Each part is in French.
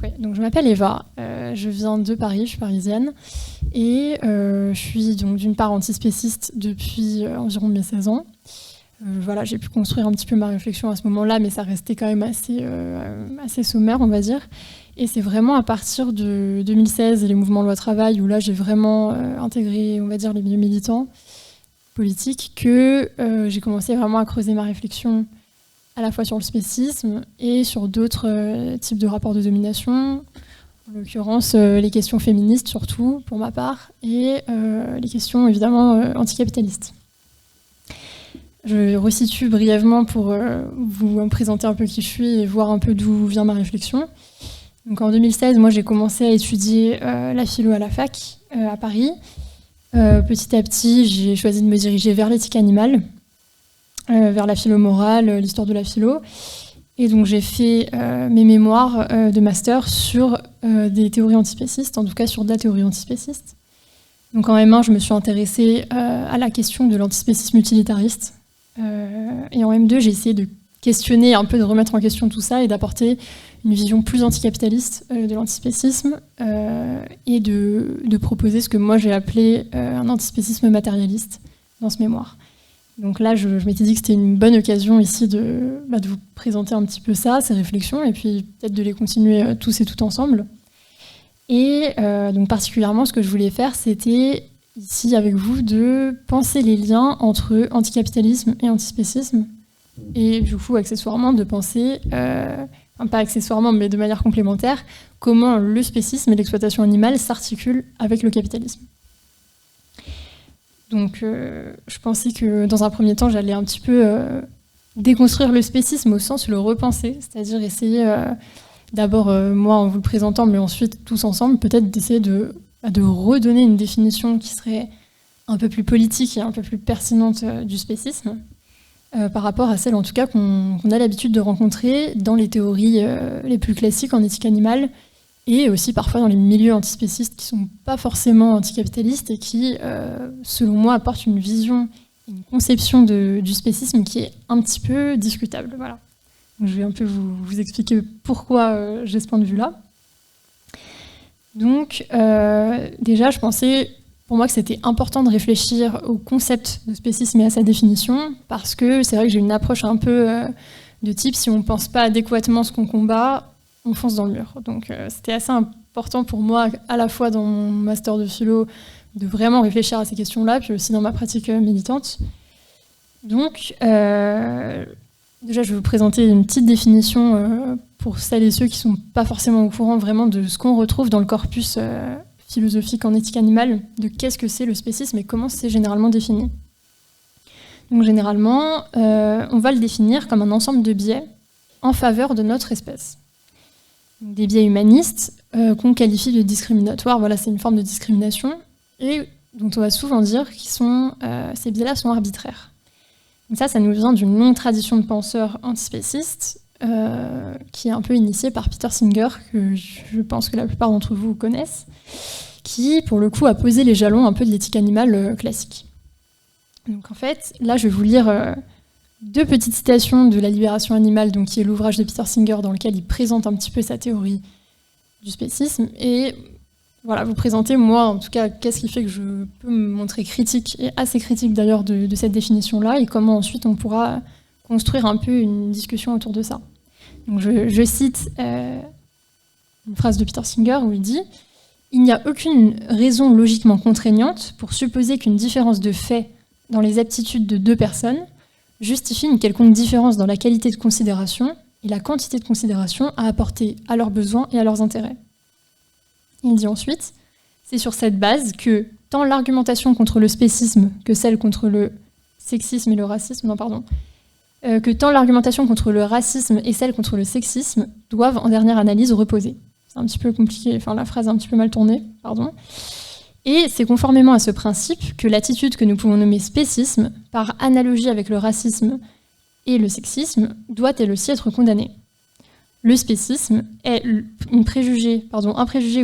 Oui, donc je m'appelle Eva, je viens de Paris, je suis parisienne, et je suis donc d'une part antispéciste depuis environ mes 16 ans. Voilà, j'ai pu construire un petit peu ma réflexion à ce moment-là, mais ça restait quand même assez sommaire, on va dire. Et c'est vraiment à partir de 2016 et les mouvements loi travail, où là j'ai vraiment intégré, on va dire, les milieux militants politiques, que j'ai commencé vraiment à creuser ma réflexion à la fois sur le spécisme et sur d'autres types de rapports de domination, en l'occurrence les questions féministes surtout, pour ma part, et les questions évidemment anticapitalistes. Je resitue brièvement pour vous présenter un peu qui je suis et voir un peu d'où vient ma réflexion. Donc en 2016, moi j'ai commencé à étudier la philo à la fac à Paris. Petit à petit, j'ai choisi de me diriger vers l'éthique animale, vers la philo morale, l'histoire de la philo. Et donc j'ai fait mes mémoires de master sur des théories antispécistes, en tout cas sur de la théorie antispéciste. Donc en M1, je me suis intéressée à la question de l'antispécisme utilitariste. Et en M2, j'ai essayé de questionner, un peu de remettre en question tout ça et d'apporter une vision plus anticapitaliste de l'antispécisme et de proposer ce que moi j'ai appelé un antispécisme matérialiste dans ce mémoire. Donc là, je m'étais dit que c'était une bonne occasion ici de vous présenter un petit peu ça, ces réflexions, et puis peut-être de les continuer tous et toutes ensemble. Et donc particulièrement, ce que je voulais faire, c'était ici avec vous de penser les liens entre anticapitalisme et antispécisme, et du coup, accessoirement, de penser, pas accessoirement, mais de manière complémentaire, comment le spécisme et l'exploitation animale s'articulent avec le capitalisme. Donc je pensais que dans un premier temps, j'allais un petit peu déconstruire le spécisme au sens de le repenser, c'est-à-dire essayer d'abord, moi en vous le présentant, mais ensuite tous ensemble, peut-être d'essayer de redonner une définition qui serait un peu plus politique et un peu plus pertinente du spécisme, par rapport à celle en tout cas qu'on a l'habitude de rencontrer dans les théories les plus classiques en éthique animale, et aussi parfois dans les milieux antispécistes qui ne sont pas forcément anticapitalistes et qui, selon moi, apportent une vision, une conception du spécisme qui est un petit peu discutable. Voilà. Donc, je vais un peu vous expliquer pourquoi j'ai ce point de vue-là. Donc, déjà, je pensais, pour moi, que c'était important de réfléchir au concept de spécisme et à sa définition, parce que c'est vrai que j'ai une approche un peu de type, si on ne pense pas adéquatement ce qu'on combat, on fonce dans le mur. Donc c'était assez important pour moi, à la fois dans mon master de philo, de vraiment réfléchir à ces questions-là, puis aussi dans ma pratique militante. Donc, déjà, je vais vous présenter une petite définition pour celles et ceux qui ne sont pas forcément au courant vraiment de ce qu'on retrouve dans le corpus philosophique en éthique animale, de qu'est-ce que c'est le spécisme et comment c'est généralement défini. Donc généralement, on va le définir comme un ensemble de biais en faveur de notre espèce. Des biais humanistes qu'on qualifie de discriminatoires, voilà, c'est une forme de discrimination, et dont on va souvent dire que ces biais-là sont arbitraires. Donc ça nous vient d'une longue tradition de penseurs antispécistes, qui est un peu initiée par Peter Singer, que je pense que la plupart d'entre vous connaissent, qui, pour le coup, a posé les jalons un peu de l'éthique animale classique. Donc en fait, là, je vais vous lire deux petites citations de La Libération animale, donc, qui est l'ouvrage de Peter Singer dans lequel il présente un petit peu sa théorie du spécisme, et voilà, vous présenter, moi, en tout cas, qu'est-ce qui fait que je peux me montrer critique, et assez critique d'ailleurs de cette définition-là, et comment ensuite on pourra construire un peu une discussion autour de ça. Donc je cite une phrase de Peter Singer où il dit « Il n'y a aucune raison logiquement contraignante pour supposer qu'une différence de fait dans les aptitudes de deux personnes justifie une quelconque différence dans la qualité de considération et la quantité de considération à apporter à leurs besoins et à leurs intérêts. » Il dit ensuite « C'est sur cette base que tant l'argumentation contre le spécisme que celle contre le sexisme et le racisme, que tant l'argumentation contre le racisme et celle contre le sexisme doivent en dernière analyse reposer. » C'est un petit peu compliqué, enfin la phrase est un petit peu mal tournée, pardon. Et c'est conformément à ce principe que l'attitude que nous pouvons nommer spécisme, par analogie avec le racisme et le sexisme, doit elle aussi être condamnée. Le spécisme est un préjugé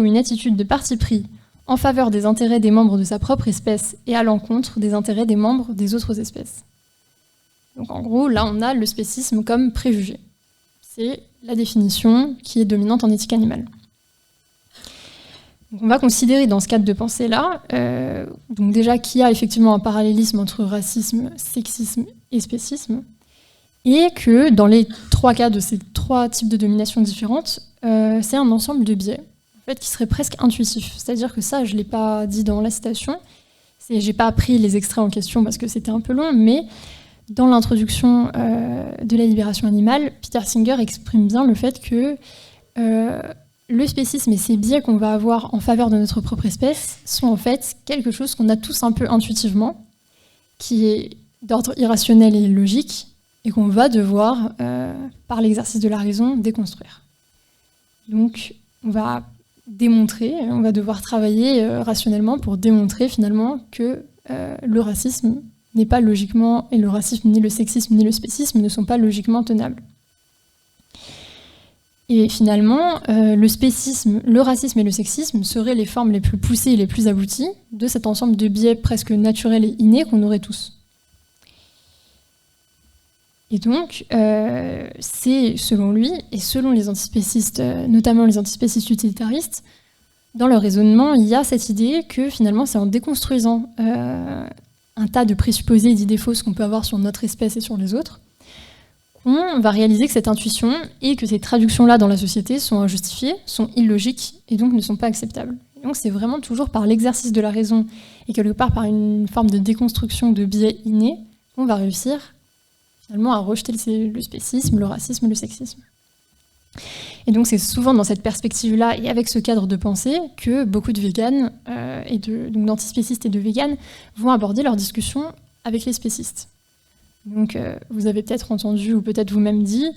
ou une attitude de parti pris en faveur des intérêts des membres de sa propre espèce et à l'encontre des intérêts des membres des autres espèces. Donc en gros, là on a le spécisme comme préjugé. C'est la définition qui est dominante en éthique animale. Donc on va considérer dans ce cadre de pensée-là, donc déjà qu'il y a effectivement un parallélisme entre racisme, sexisme et spécisme, et que dans les 3 cas de ces 3 types de domination différentes, c'est un ensemble de biais en fait, qui serait presque intuitif. C'est-à-dire que ça, je ne l'ai pas dit dans la citation, je n'ai pas pris les extraits en question parce que c'était un peu long, mais dans l'introduction de la libération animale, Peter Singer exprime bien le fait que le spécisme et ces biais qu'on va avoir en faveur de notre propre espèce sont en fait quelque chose qu'on a tous un peu intuitivement, qui est d'ordre irrationnel et illogique, et qu'on va devoir, par l'exercice de la raison, déconstruire. Donc, on va devoir travailler rationnellement pour démontrer finalement que le racisme n'est pas logiquement, et le racisme, ni le sexisme, ni le spécisme ne sont pas logiquement tenables. Et finalement, le spécisme, le racisme et le sexisme seraient les formes les plus poussées et les plus abouties de cet ensemble de biais presque naturels et innés qu'on aurait tous. Et donc, c'est selon lui, et selon les antispécistes, notamment les antispécistes utilitaristes, dans leur raisonnement, il y a cette idée que finalement, c'est en déconstruisant un tas de présupposés et d'idées fausses qu'on peut avoir sur notre espèce et sur les autres, qu'on va réaliser que cette intuition et que ces traductions-là dans la société sont injustifiées, sont illogiques et donc ne sont pas acceptables. Et donc c'est vraiment toujours par l'exercice de la raison et quelque part par une forme de déconstruction de biais innés qu'on va réussir finalement à rejeter le spécisme, le racisme, le sexisme. Et donc c'est souvent dans cette perspective-là et avec ce cadre de pensée que beaucoup de véganes, donc d'antispécistes et de véganes vont aborder leur discussion avec les spécistes. Donc vous avez peut-être entendu ou peut-être vous-même dit,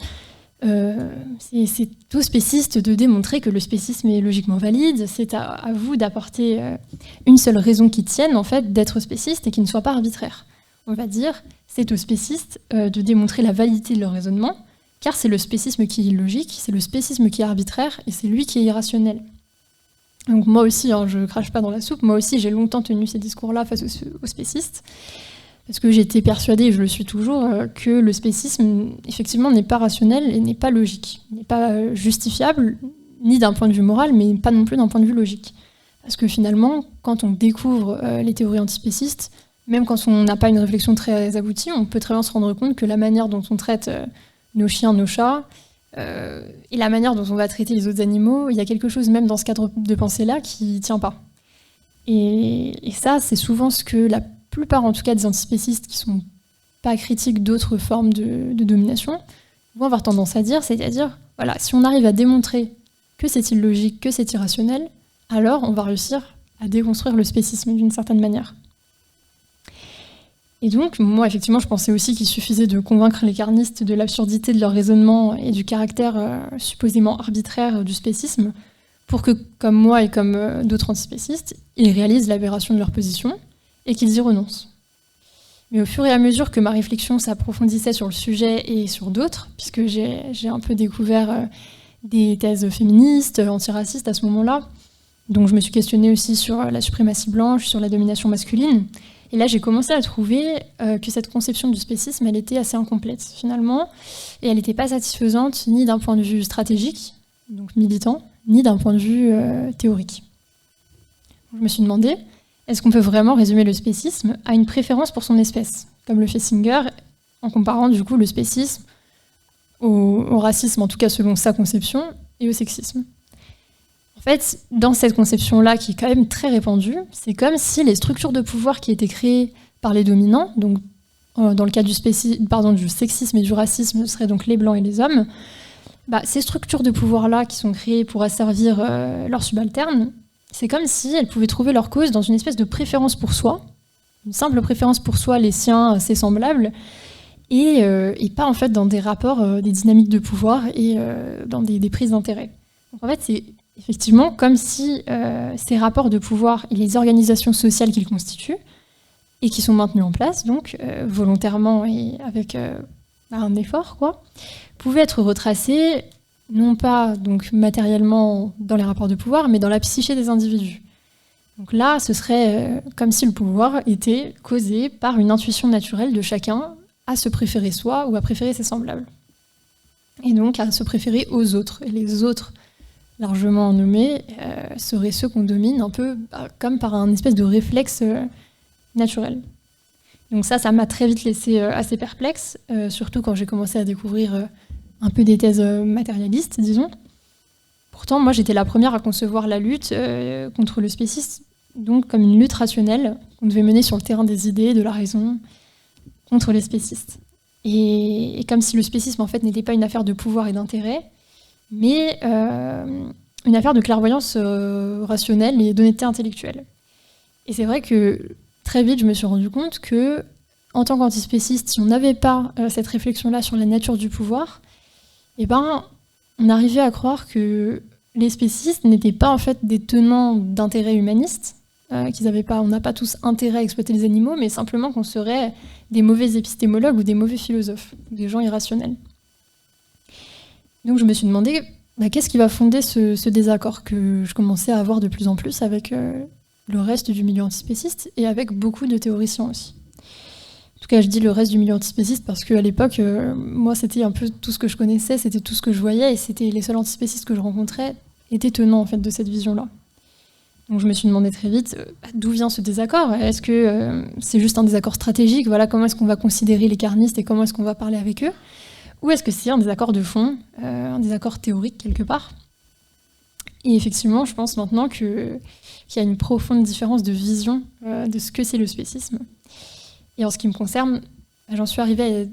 c'est aux spécistes de démontrer que le spécisme est logiquement valide, c'est à vous d'apporter une seule raison qui tienne en fait d'être spéciste et qui ne soit pas arbitraire. On va dire, c'est aux spécistes de démontrer la validité de leur raisonnement, car c'est le spécisme qui est illogique, c'est le spécisme qui est arbitraire et c'est lui qui est irrationnel. Donc moi aussi, je ne crache pas dans la soupe, moi aussi j'ai longtemps tenu ces discours-là face aux spécistes, parce que j'étais persuadée, et je le suis toujours, que le spécisme, effectivement, n'est pas rationnel et n'est pas logique. Il n'est pas justifiable, ni d'un point de vue moral, mais pas non plus d'un point de vue logique. Parce que finalement, quand on découvre les théories antispécistes, même quand on n'a pas une réflexion très aboutie, on peut très bien se rendre compte que la manière dont on traite nos chiens, nos chats, et la manière dont on va traiter les autres animaux, il y a quelque chose même dans ce cadre de pensée-là qui ne tient pas. Et ça, c'est souvent ce que la plupart, en tout cas, des antispécistes qui ne sont pas critiques d'autres formes de domination vont avoir tendance à dire, c'est-à-dire, voilà, si on arrive à démontrer que c'est illogique, que c'est irrationnel, alors on va réussir à déconstruire le spécisme d'une certaine manière. Et donc, moi, effectivement, je pensais aussi qu'il suffisait de convaincre les carnistes de l'absurdité de leur raisonnement et du caractère supposément arbitraire du spécisme pour que, comme moi et comme d'autres antispécistes, ils réalisent l'aberration de leur position et qu'ils y renoncent. Mais au fur et à mesure que ma réflexion s'approfondissait sur le sujet et sur d'autres, puisque j'ai un peu découvert des thèses féministes, antiracistes à ce moment-là, donc je me suis questionnée aussi sur la suprématie blanche, sur la domination masculine, et là j'ai commencé à trouver que cette conception du spécisme, elle était assez incomplète finalement, et elle n'était pas satisfaisante ni d'un point de vue stratégique, donc militant, ni d'un point de vue théorique. Je me suis demandé, est-ce qu'on peut vraiment résumer le spécisme à une préférence pour son espèce, comme le fait Singer, en comparant du coup le spécisme au racisme, en tout cas selon sa conception, et au sexisme. En fait, dans cette conception-là, qui est quand même très répandue, c'est comme si les structures de pouvoir qui étaient créées par les dominants, donc dans le cas du sexisme et du racisme, ce seraient donc les blancs et les hommes, ces structures de pouvoir-là qui sont créées pour asservir leurs subalternes, c'est comme si elles pouvaient trouver leur cause dans une espèce de préférence pour soi, une simple préférence pour soi, les siens, ses semblables, et pas en fait dans des rapports, des dynamiques de pouvoir et dans des prises d'intérêt. Donc en fait, c'est effectivement comme si ces rapports de pouvoir et les organisations sociales qu'ils constituent, et qui sont maintenues en place, donc volontairement et avec un effort, pouvaient être retracés non pas donc matériellement dans les rapports de pouvoir, mais dans la psyché des individus. Donc là, ce serait comme si le pouvoir était causé par une intuition naturelle de chacun à se préférer soi ou à préférer ses semblables. Et donc à se préférer aux autres. Et les autres largement nommés, seraient ceux qu'on domine un peu comme par un espèce de réflexe naturel. Donc ça m'a très vite laissé assez perplexe, surtout quand j'ai commencé à découvrir un peu des thèses matérialistes, disons. Pourtant, moi, j'étais la première à concevoir la lutte contre le spécisme, donc comme une lutte rationnelle qu'on devait mener sur le terrain des idées, de la raison, contre les spécistes. Et comme si le spécisme, en fait, n'était pas une affaire de pouvoir et d'intérêt, mais une affaire de clairvoyance rationnelle et d'honnêteté intellectuelle. Et c'est vrai que très vite, je me suis rendu compte que, en tant qu'antispéciste, si on n'avait pas cette réflexion-là sur la nature du pouvoir, eh ben, on arrivait à croire que les spécistes n'étaient pas en fait des tenants d'intérêts humanistes, on n'a pas tous intérêt à exploiter les animaux, mais simplement qu'on serait des mauvais épistémologues ou des mauvais philosophes, des gens irrationnels. Donc je me suis demandé qu'est-ce qui va fonder ce désaccord que je commençais à avoir de plus en plus avec le reste du milieu antispéciste et avec beaucoup de théoriciens aussi. En tout cas, je dis le reste du milieu antispéciste parce qu'à l'époque, moi, c'était un peu tout ce que je connaissais, c'était tout ce que je voyais, et c'était les seuls antispécistes que je rencontrais étaient tenants en fait de cette vision-là. Donc je me suis demandé très vite d'où vient ce désaccord. Est-ce que c'est juste un désaccord stratégique, voilà, comment est-ce qu'on va considérer les carnistes et comment est-ce qu'on va parler avec eux, ou est-ce que c'est un désaccord de fond, un désaccord théorique quelque part? Et effectivement, je pense maintenant qu'il y a une profonde différence de vision de ce que c'est le spécisme. Et en ce qui me concerne, j'en suis arrivée à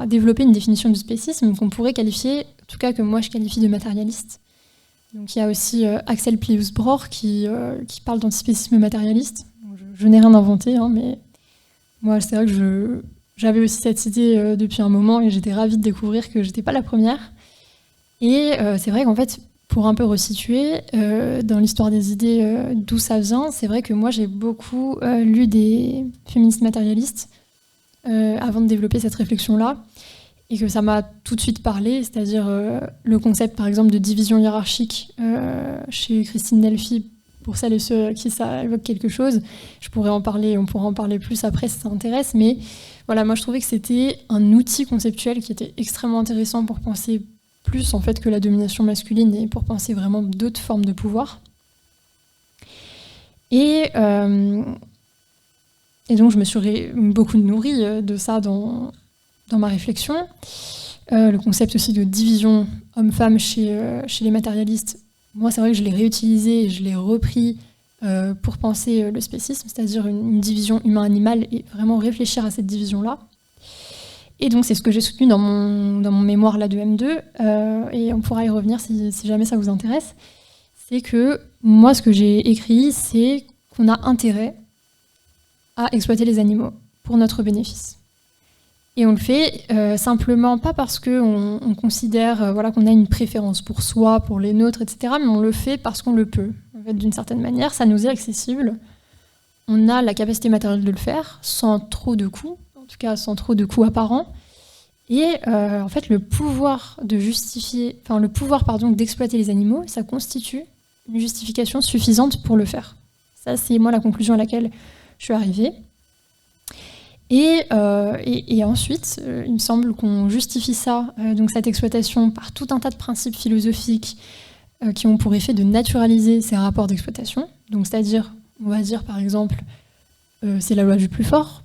développer une définition du spécisme qu'on pourrait qualifier, en tout cas que moi je qualifie de matérialiste. Donc il y a aussi Axel Plius-Bror qui parle d'antispécisme matérialiste. Je n'ai rien inventé, mais moi c'est vrai que j'avais aussi cette idée depuis un moment et j'étais ravie de découvrir que j'étais pas la première. Et c'est vrai qu'en fait, pour un peu resituer, dans l'histoire des idées d'où ça vient, c'est vrai que moi j'ai beaucoup lu des féministes matérialistes avant de développer cette réflexion-là, et que ça m'a tout de suite parlé, c'est-à-dire le concept par exemple de division hiérarchique chez Christine Delphi, pour celles et ceux à qui ça évoque quelque chose. On pourra en parler plus après si ça intéresse, mais voilà, moi je trouvais que c'était un outil conceptuel qui était extrêmement intéressant pour penser plus en fait que la domination masculine et pour penser vraiment d'autres formes de pouvoir. Et donc je me suis beaucoup nourrie de ça dans ma réflexion. Le concept aussi de division homme-femme chez les matérialistes, moi c'est vrai que je l'ai réutilisé et je l'ai repris pour penser le spécisme, c'est-à-dire une division humain-animal et vraiment réfléchir à cette division-là. Et donc c'est ce que j'ai soutenu dans mon mémoire là de M2, et on pourra y revenir si jamais ça vous intéresse. C'est que moi ce que j'ai écrit, c'est qu'on a intérêt à exploiter les animaux pour notre bénéfice. Et on le fait simplement pas parce qu'on considère qu'on a une préférence pour soi, pour les nôtres, etc. Mais on le fait parce qu'on le peut. En fait, d'une certaine manière, ça nous est accessible. On a la capacité matérielle de le faire sans trop de coûts, en tout cas sans trop de coûts apparents. Et en fait, le pouvoir d'exploiter les animaux, ça constitue une justification suffisante pour le faire. Ça, c'est moi la conclusion à laquelle je suis arrivée. Et ensuite, il me semble qu'on justifie ça, donc cette exploitation, par tout un tas de principes philosophiques qui ont pour effet de naturaliser ces rapports d'exploitation. Donc, c'est-à-dire, on va dire par exemple, c'est la loi du plus fort.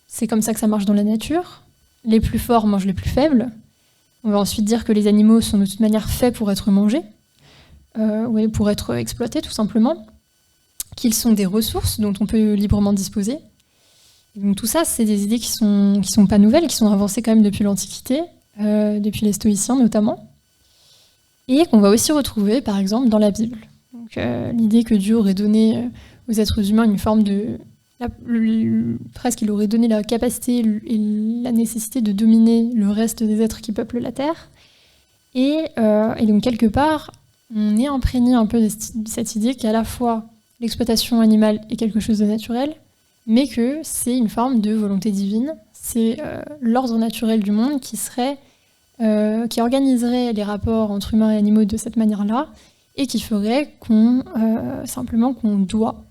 C'est comme ça que ça marche dans la nature. Les plus forts mangent les plus faibles. On va ensuite dire que les animaux sont de toute manière faits pour être mangés, pour être exploités tout simplement, qu'ils sont des ressources dont on peut librement disposer. Et donc tout ça, c'est des idées qui sont pas nouvelles, qui sont avancées quand même depuis l'Antiquité, depuis les stoïciens notamment, et qu'on va aussi retrouver par exemple dans la Bible. Donc l'idée que Dieu aurait donné aux êtres humains une forme de... presque il aurait donné la capacité et la nécessité de dominer le reste des êtres qui peuplent la Terre. Et donc quelque part, on est imprégné un peu de cette idée qu'à la fois l'exploitation animale est quelque chose de naturel, mais que c'est une forme de volonté divine, c'est l'ordre naturel du monde qui organiserait les rapports entre humains et animaux de cette manière-là, et qui ferait simplement qu'on doit,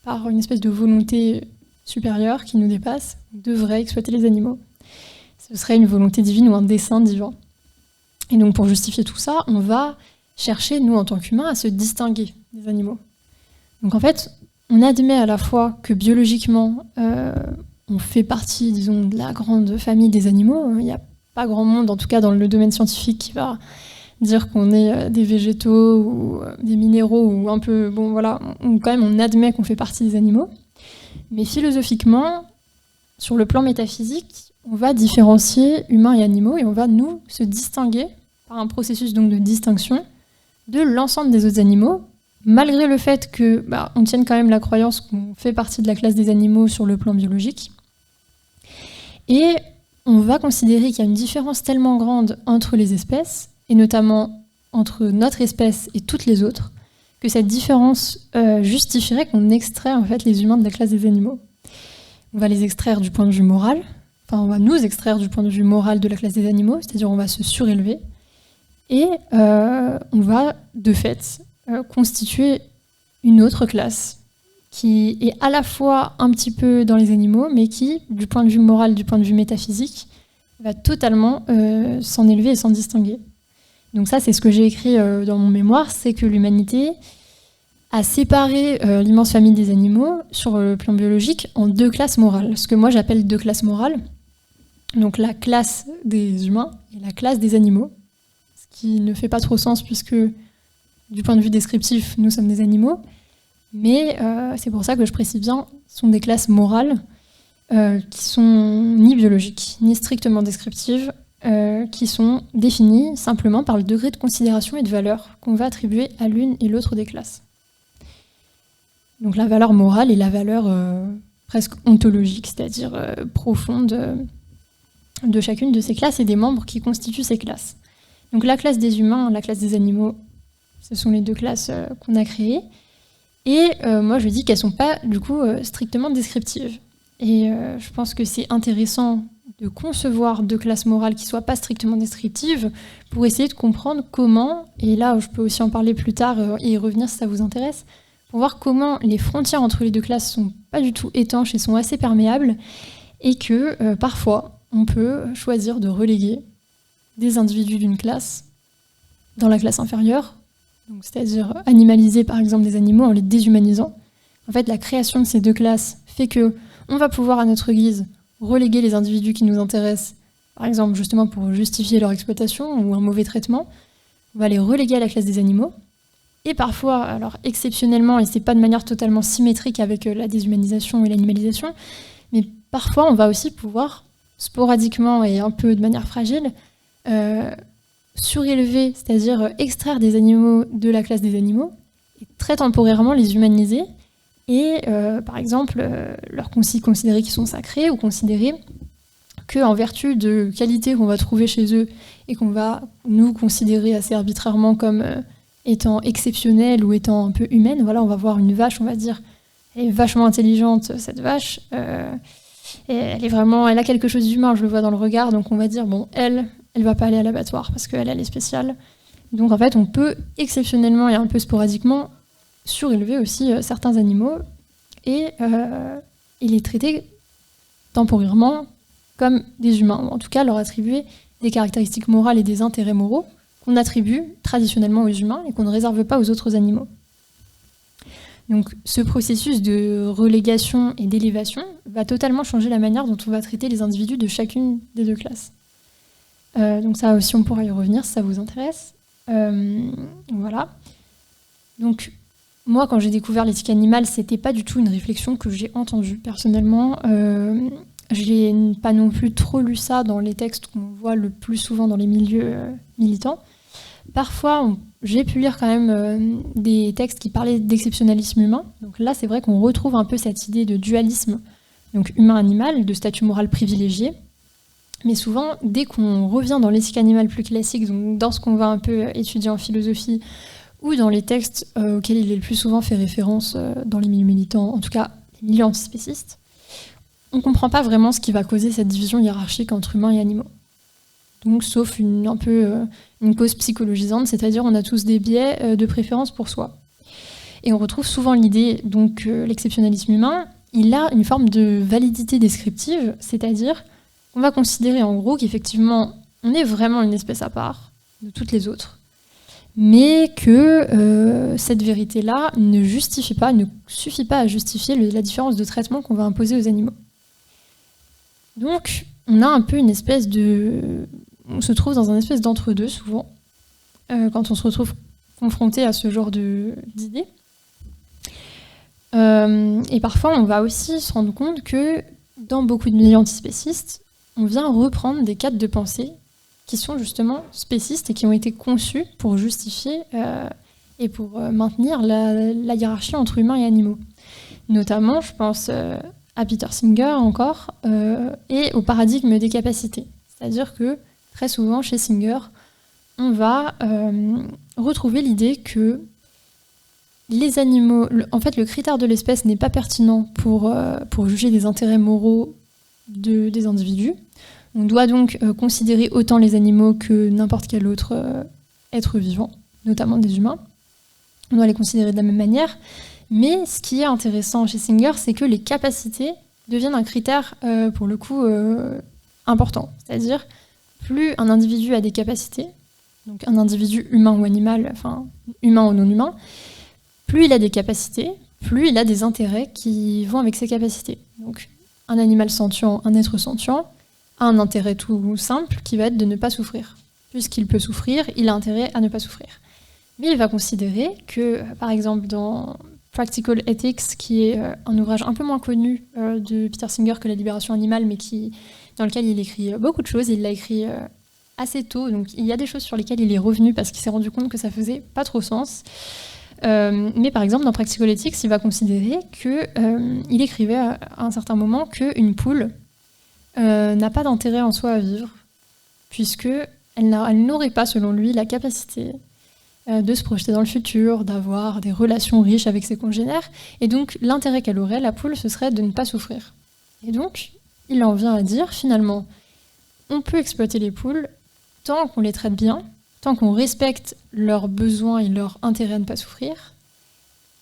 par une espèce de volonté supérieure qui nous dépasse, devrait exploiter les animaux. Ce serait une volonté divine ou un dessein divin. Et donc pour justifier tout ça, on va chercher, nous en tant qu'humains, à se distinguer des animaux. Donc en fait, on admet à la fois que biologiquement, on fait partie, disons, de la grande famille des animaux. Il n'y a pas grand monde, en tout cas dans le domaine scientifique, qui va dire qu'on est des végétaux ou des minéraux ou un peu... Bon voilà, quand même on admet qu'on fait partie des animaux. Mais philosophiquement, sur le plan métaphysique, on va différencier humains et animaux et on va, nous, se distinguer par un processus donc de distinction de l'ensemble des autres animaux, malgré le fait que on tienne quand même la croyance qu'on fait partie de la classe des animaux sur le plan biologique. Et on va considérer qu'il y a une différence tellement grande entre les espèces, et notamment entre notre espèce et toutes les autres, que cette différence justifierait qu'on extrait en fait les humains de la classe des animaux. On va les extraire du point de vue moral, on va nous extraire du point de vue moral de la classe des animaux, c'est-à-dire on va se surélever, et on va de fait constituer une autre classe qui est à la fois un petit peu dans les animaux, mais qui, du point de vue moral, du point de vue métaphysique, va totalement s'en élever et s'en distinguer. Donc ça, c'est ce que j'ai écrit dans mon mémoire, c'est que l'humanité a séparé l'immense famille des animaux sur le plan biologique en deux classes morales, ce que moi j'appelle deux classes morales. Donc la classe des humains et la classe des animaux, ce qui ne fait pas trop sens puisque du point de vue descriptif, nous sommes des animaux, mais c'est pour ça que je précise bien, ce sont des classes morales qui sont ni biologiques, ni strictement descriptives, qui sont définies simplement par le degré de considération et de valeur qu'on va attribuer à l'une et l'autre des classes. Donc la valeur morale est la valeur presque ontologique, c'est-à-dire profonde de chacune de ces classes et des membres qui constituent ces classes. Donc la classe des humains, la classe des animaux, ce sont les deux classes qu'on a créées. Et moi, je dis qu'elles ne sont pas, du coup, strictement descriptives. Et je pense que c'est intéressant de concevoir deux classes morales qui ne soient pas strictement descriptives pour essayer de comprendre comment, et là, je peux aussi en parler plus tard et y revenir si ça vous intéresse, pour voir comment les frontières entre les deux classes ne sont pas du tout étanches et sont assez perméables, et que parfois, on peut choisir de reléguer des individus d'une classe dans la classe inférieure, donc c'est-à-dire animaliser par exemple des animaux en les déshumanisant. En fait, la création de ces deux classes fait que on va pouvoir à notre guise reléguer les individus qui nous intéressent, par exemple justement pour justifier leur exploitation ou un mauvais traitement. On va les reléguer à la classe des animaux. Et parfois, alors exceptionnellement, et c'est pas de manière totalement symétrique avec la déshumanisation et l'animalisation, mais parfois on va aussi pouvoir sporadiquement et un peu de manière fragile surélever, c'est-à-dire extraire des animaux de la classe des animaux et très temporairement les humaniser et par exemple leur considérer qu'ils sont sacrés ou considérer qu'en vertu de qualités qu'on va trouver chez eux et qu'on va nous considérer assez arbitrairement comme étant exceptionnelles ou étant un peu humaines, voilà, on va voir une vache, on va dire elle est vachement intelligente cette vache, et elle a quelque chose d'humain, je le vois dans le regard, donc on va dire bon, elle va pas aller à l'abattoir parce qu'elle est spéciale. Donc en fait, on peut exceptionnellement et un peu sporadiquement surélever aussi certains animaux et les traiter temporairement comme des humains, ou en tout cas leur attribuer des caractéristiques morales et des intérêts moraux qu'on attribue traditionnellement aux humains et qu'on ne réserve pas aux autres animaux. Donc ce processus de relégation et d'élévation va totalement changer la manière dont on va traiter les individus de chacune des deux classes. Donc ça aussi, on pourra y revenir si ça vous intéresse. Voilà. Donc moi, quand j'ai découvert l'éthique animale, c'était pas du tout une réflexion que j'ai entendue personnellement. J'ai pas non plus trop lu ça dans les textes qu'on voit le plus souvent dans les milieux militants. Parfois, j'ai pu lire quand même des textes qui parlaient d'exceptionnalisme humain. Donc là, c'est vrai qu'on retrouve un peu cette idée de dualisme, donc humain-animal, de statut moral privilégié. Mais souvent, dès qu'on revient dans l'éthique animale plus classique, donc dans ce qu'on va un peu étudier en philosophie, ou dans les textes auxquels il est le plus souvent fait référence dans les milieux militants, en tout cas les milieux antispécistes, on ne comprend pas vraiment ce qui va causer cette division hiérarchique entre humains et animaux. Donc, sauf une cause psychologisante, c'est-à-dire on a tous des biais de préférence pour soi. Et on retrouve souvent l'idée, donc l'exceptionnalisme humain, il a une forme de validité descriptive, c'est-à-dire on va considérer en gros qu'effectivement on est vraiment une espèce à part, de toutes les autres, mais que cette vérité-là ne suffit pas à justifier la différence de traitement qu'on va imposer aux animaux. Donc, on a un peu on se trouve dans un espèce d'entre-deux souvent, quand on se retrouve confronté à ce genre d'idées. Et parfois, on va aussi se rendre compte que dans beaucoup de milieux antispécistes, on vient reprendre des cadres de pensée qui sont justement spécistes et qui ont été conçus pour justifier et pour maintenir la hiérarchie entre humains et animaux. Notamment, je pense à Peter Singer encore, et au paradigme des capacités. C'est-à-dire que très souvent, chez Singer, on va retrouver l'idée que les animaux, en fait, le critère de l'espèce n'est pas pertinent pour juger des intérêts moraux des individus. On doit donc considérer autant les animaux que n'importe quel autre être vivant, notamment des humains. On doit les considérer de la même manière. Mais ce qui est intéressant chez Singer, c'est que les capacités deviennent un critère, pour le coup, important. C'est-à-dire, plus un individu a des capacités, donc un individu humain ou animal, enfin humain ou non humain, plus il a des capacités, plus il a des intérêts qui vont avec ses capacités. Donc un animal sentient, un être sentient, a un intérêt tout simple qui va être de ne pas souffrir. Puisqu'il peut souffrir, il a intérêt à ne pas souffrir. Mais il va considérer que, par exemple, dans Practical Ethics, qui est un ouvrage un peu moins connu de Peter Singer que La Libération animale, mais dans lequel il écrit beaucoup de choses, il l'a écrit assez tôt, donc il y a des choses sur lesquelles il est revenu parce qu'il s'est rendu compte que ça faisait pas trop sens. Mais par exemple, dans Practical Ethics, il va considérer qu'il écrivait à un certain moment qu'une poule n'a pas d'intérêt en soi à vivre, puisqu'elle n'aurait pas, selon lui, la capacité de se projeter dans le futur, d'avoir des relations riches avec ses congénères, et donc l'intérêt qu'elle aurait, la poule, ce serait de ne pas souffrir. Et donc, il en vient à dire, finalement, on peut exploiter les poules tant qu'on les traite bien, tant qu'on respecte leurs besoins et leur intérêt à ne pas souffrir,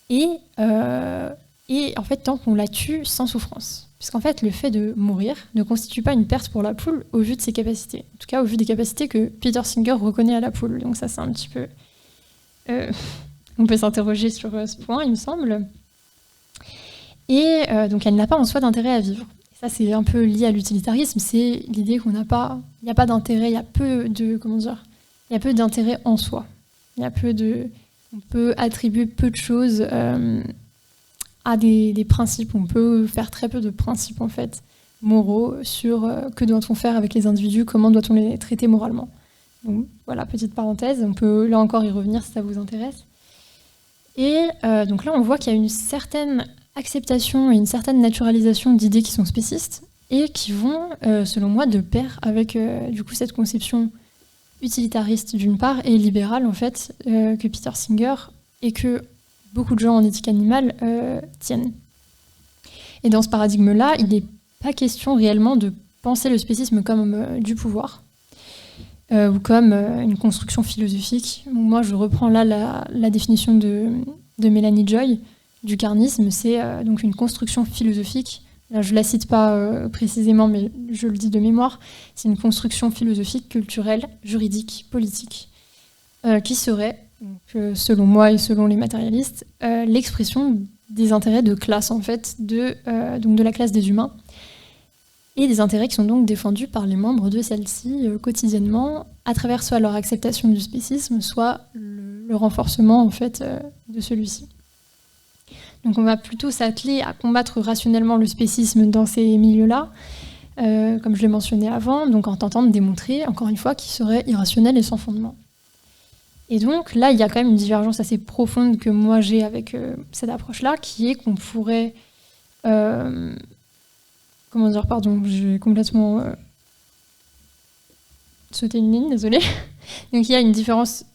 et en fait, tant qu'on la tue sans souffrance. Puisqu'en fait, le fait de mourir ne constitue pas une perte pour la poule au vu de ses capacités. En tout cas, au vu des capacités que Peter Singer reconnaît à la poule. Donc ça, c'est un petit peu... on peut s'interroger sur ce point, il me semble. Et donc, elle n'a pas en soi d'intérêt à vivre. Ça, c'est un peu lié à l'utilitarisme. C'est l'idée qu'il n'y a pas d'intérêt, il y a peu d'intérêt en soi. On peut attribuer peu de choses à des principes. On peut faire très peu de principes, en fait, moraux sur que doit-on faire avec les individus, comment doit-on les traiter moralement. Donc, voilà, petite parenthèse. On peut là encore y revenir si ça vous intéresse. Et donc là, on voit qu'il y a une certaine acceptation et une certaine naturalisation d'idées qui sont spécistes et qui vont, selon moi, de pair avec du coup cette conception utilitariste d'une part et libérale en fait que Peter Singer et que beaucoup de gens en éthique animale tiennent. Et dans ce paradigme-là, il n'est pas question réellement de penser le spécisme comme du pouvoir ou comme une construction philosophique. Moi, je reprends là la définition de Mélanie Joy du carnisme, c'est donc une construction philosophique. Là, je ne la cite pas précisément, mais je le dis de mémoire. C'est une construction philosophique, culturelle, juridique, politique, qui serait, donc, selon moi et selon les matérialistes, l'expression des intérêts de classe, en fait, donc de la classe des humains, et des intérêts qui sont donc défendus par les membres de celle-ci quotidiennement, à travers soit leur acceptation du spécisme, soit le renforcement, en fait, de celui-ci. Donc on va plutôt s'atteler à combattre rationnellement le spécisme dans ces milieux-là, comme je l'ai mentionné avant, donc en tentant de démontrer, encore une fois, qu'il serait irrationnel et sans fondement. Et donc là, il y a quand même une divergence assez profonde que moi j'ai avec cette approche-là, qui est qu'on pourrait... j'ai complètement sauté une ligne, désolée. Donc il y a une différence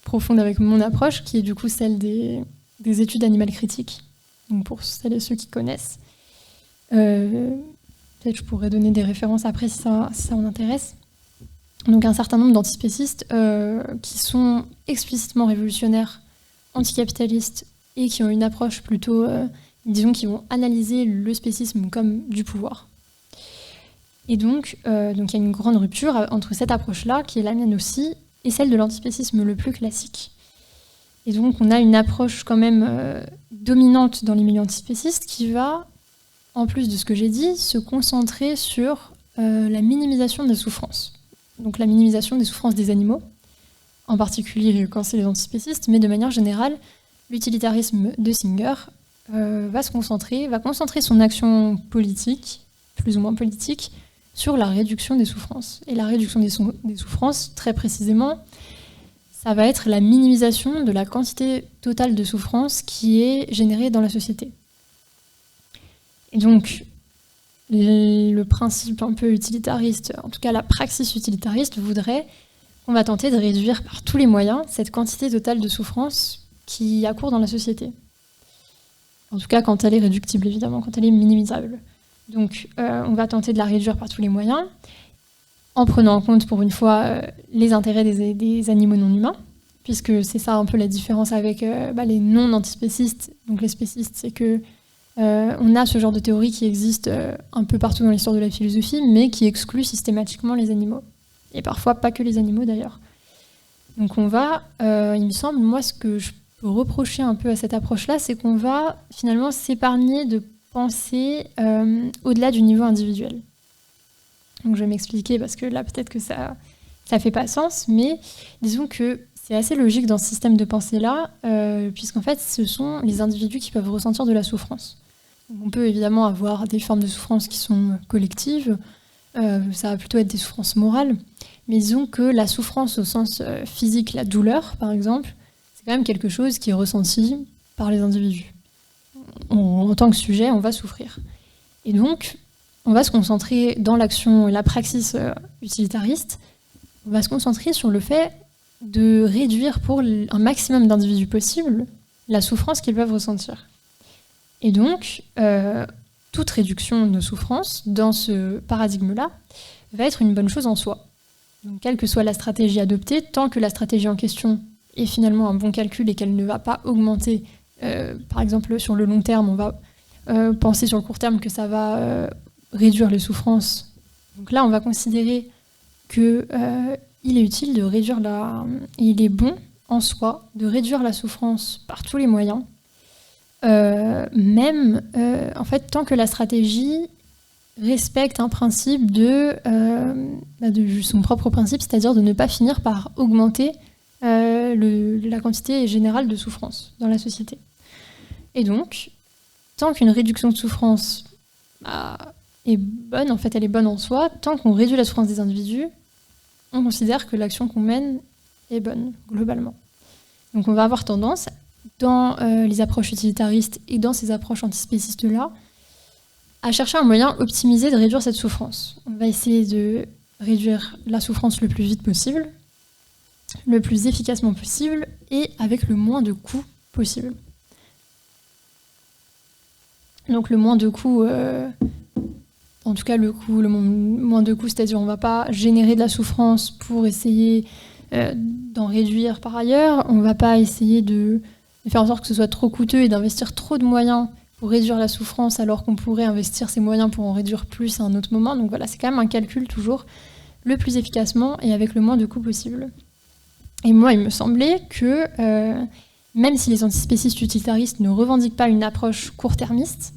profonde avec mon approche, qui est du coup celle des études animales critiques, donc pour celles et ceux qui connaissent. Peut-être je pourrais donner des références après si ça vous intéresse. Donc un certain nombre d'antispécistes qui sont explicitement révolutionnaires, anticapitalistes et qui ont une approche plutôt, disons, qui vont analyser le spécisme comme du pouvoir. Et donc il y a une grande rupture entre cette approche-là, qui est la mienne aussi, est celle de l'antispécisme le plus classique. Et donc on a une approche quand même dominante dans les milieux antispécistes qui va, en plus de ce que j'ai dit, se concentrer sur la minimisation des souffrances. Donc la minimisation des souffrances des animaux, en particulier quand c'est les antispécistes, mais de manière générale, l'utilitarisme de Singer va concentrer son action politique, plus ou moins politique, sur la réduction des souffrances. Et la réduction des souffrances, très précisément, ça va être la minimisation de la quantité totale de souffrance qui est générée dans la société. Et donc, le principe un peu utilitariste, en tout cas la praxis utilitariste, voudrait qu'on va tenter de réduire par tous les moyens cette quantité totale de souffrance qui accourt dans la société. En tout cas, quand elle est réductible, évidemment, quand elle est minimisable. Donc, on va tenter de la réduire par tous les moyens, en prenant en compte, pour une fois, les intérêts des animaux non humains, puisque c'est ça un peu la différence avec les non-antispécistes. Donc, les spécistes, c'est que on a ce genre de théorie qui existe un peu partout dans l'histoire de la philosophie, mais qui exclut systématiquement les animaux. Et parfois pas que les animaux d'ailleurs. Donc on va, il me semble, moi ce que je peux reprocher un peu à cette approche-là, c'est qu'on va finalement s'épargner de penser au-delà du niveau individuel. Donc je vais m'expliquer parce que là peut-être que ça fait pas sens, mais disons que c'est assez logique dans ce système de pensée-là, puisqu'en fait ce sont les individus qui peuvent ressentir de la souffrance. On peut évidemment avoir des formes de souffrance qui sont collectives, ça va plutôt être des souffrances morales, mais disons que la souffrance au sens physique, la douleur par exemple, c'est quand même quelque chose qui est ressenti par les individus. En tant que sujet, on va souffrir. Et donc, on va se concentrer dans l'action et la praxis utilitariste, on va se concentrer sur le fait de réduire pour un maximum d'individus possible la souffrance qu'ils peuvent ressentir. Et donc, toute réduction de souffrance dans ce paradigme-là va être une bonne chose en soi. Donc, quelle que soit la stratégie adoptée, tant que la stratégie en question est finalement un bon calcul et qu'elle ne va pas augmenter, par exemple sur le long terme, on va penser sur le court terme que ça va réduire les souffrances. Donc là, on va considérer qu'il est utile de réduire il est bon en soi de réduire la souffrance par tous les moyens, en fait, tant que la stratégie respecte un principe de son propre principe, c'est-à-dire de ne pas finir par augmenter la quantité générale de souffrance dans la société. Et donc, tant qu'une réduction de souffrance est bonne, en fait elle est bonne en soi, tant qu'on réduit la souffrance des individus, on considère que l'action qu'on mène est bonne, globalement. Donc on va avoir tendance, dans les approches utilitaristes et dans ces approches antispécistes-là, à chercher un moyen optimisé de réduire cette souffrance. On va essayer de réduire la souffrance le plus vite possible, le plus efficacement possible et avec le moins de coûts possible. Donc le moins de coûts, en tout cas le moins de coûts, c'est-à-dire on ne va pas générer de la souffrance pour essayer d'en réduire par ailleurs, on ne va pas essayer de faire en sorte que ce soit trop coûteux et d'investir trop de moyens pour réduire la souffrance alors qu'on pourrait investir ces moyens pour en réduire plus à un autre moment. Donc voilà, c'est quand même un calcul toujours le plus efficacement et avec le moins de coûts possible. Et moi, il me semblait que même si les antispécistes utilitaristes ne revendiquent pas une approche court-termiste,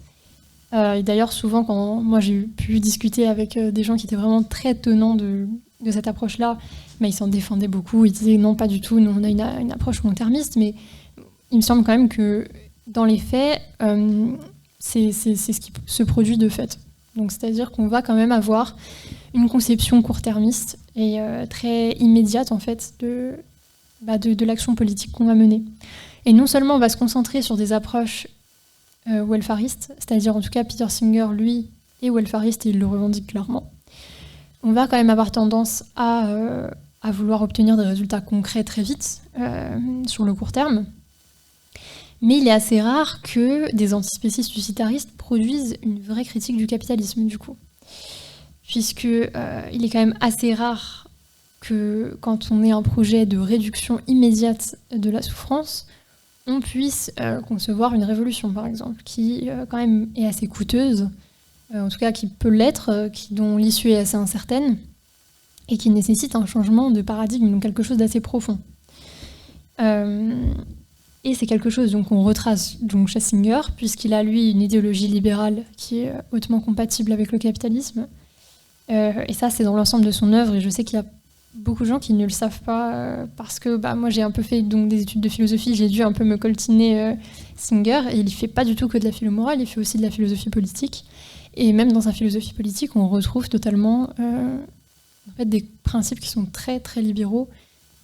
et d'ailleurs souvent quand moi j'ai pu discuter avec des gens qui étaient vraiment très tenants de cette approche-là, mais ils s'en défendaient beaucoup, ils disaient non pas du tout, nous on a une approche long-termiste, mais il me semble quand même que dans les faits, c'est ce qui se produit de fait. Donc c'est-à-dire qu'on va quand même avoir une conception court-termiste et très immédiate en fait de l'action politique qu'on va mener. Et non seulement on va se concentrer sur des approches welfaristes, c'est-à-dire en tout cas Peter Singer, lui, est welfariste et il le revendique clairement. On va quand même avoir tendance à vouloir obtenir des résultats concrets très vite sur le court terme. Mais il est assez rare que des antispécistes utilitaristes produisent une vraie critique du capitalisme, du coup. Puisque il est quand même assez rare que quand on ait un projet de réduction immédiate de la souffrance, on puisse concevoir une révolution, par exemple, qui quand même est assez coûteuse, en tout cas qui peut l'être, dont l'issue est assez incertaine. et qui nécessite un changement de paradigme, donc quelque chose d'assez profond. Et c'est quelque chose donc, qu'on retrace donc, chez Singer, puisqu'il a, lui, une idéologie libérale qui est hautement compatible avec le capitalisme. Et ça, c'est dans l'ensemble de son œuvre, et je sais qu'il y a beaucoup de gens qui ne le savent pas, parce que moi, j'ai un peu fait donc, des études de philosophie, j'ai dû un peu me coltiner Singer, et il ne fait pas du tout que de la philo morale, il fait aussi de la philosophie politique. Et même dans sa philosophie politique, on retrouve totalement en fait, des principes qui sont très, très libéraux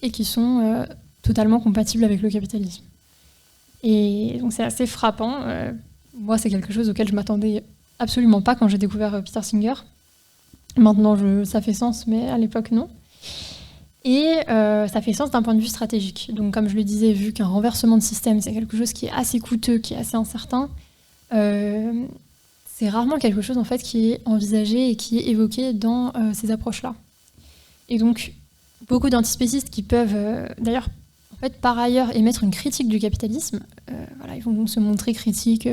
et qui sont totalement compatibles avec le capitalisme. Et donc c'est assez frappant. Moi, c'est quelque chose auquel je m'attendais absolument pas quand j'ai découvert Peter Singer. Maintenant, ça fait sens, mais à l'époque, non. Et ça fait sens d'un point de vue stratégique. Donc, comme je le disais, vu qu'un renversement de système, c'est quelque chose qui est assez coûteux, qui est assez incertain, c'est rarement quelque chose en fait, qui est envisagé et qui est évoqué dans ces approches-là. Et donc, beaucoup d'antispécistes qui peuvent, d'ailleurs, en fait, par ailleurs, émettre une critique du capitalisme. Voilà, ils vont se montrer critiques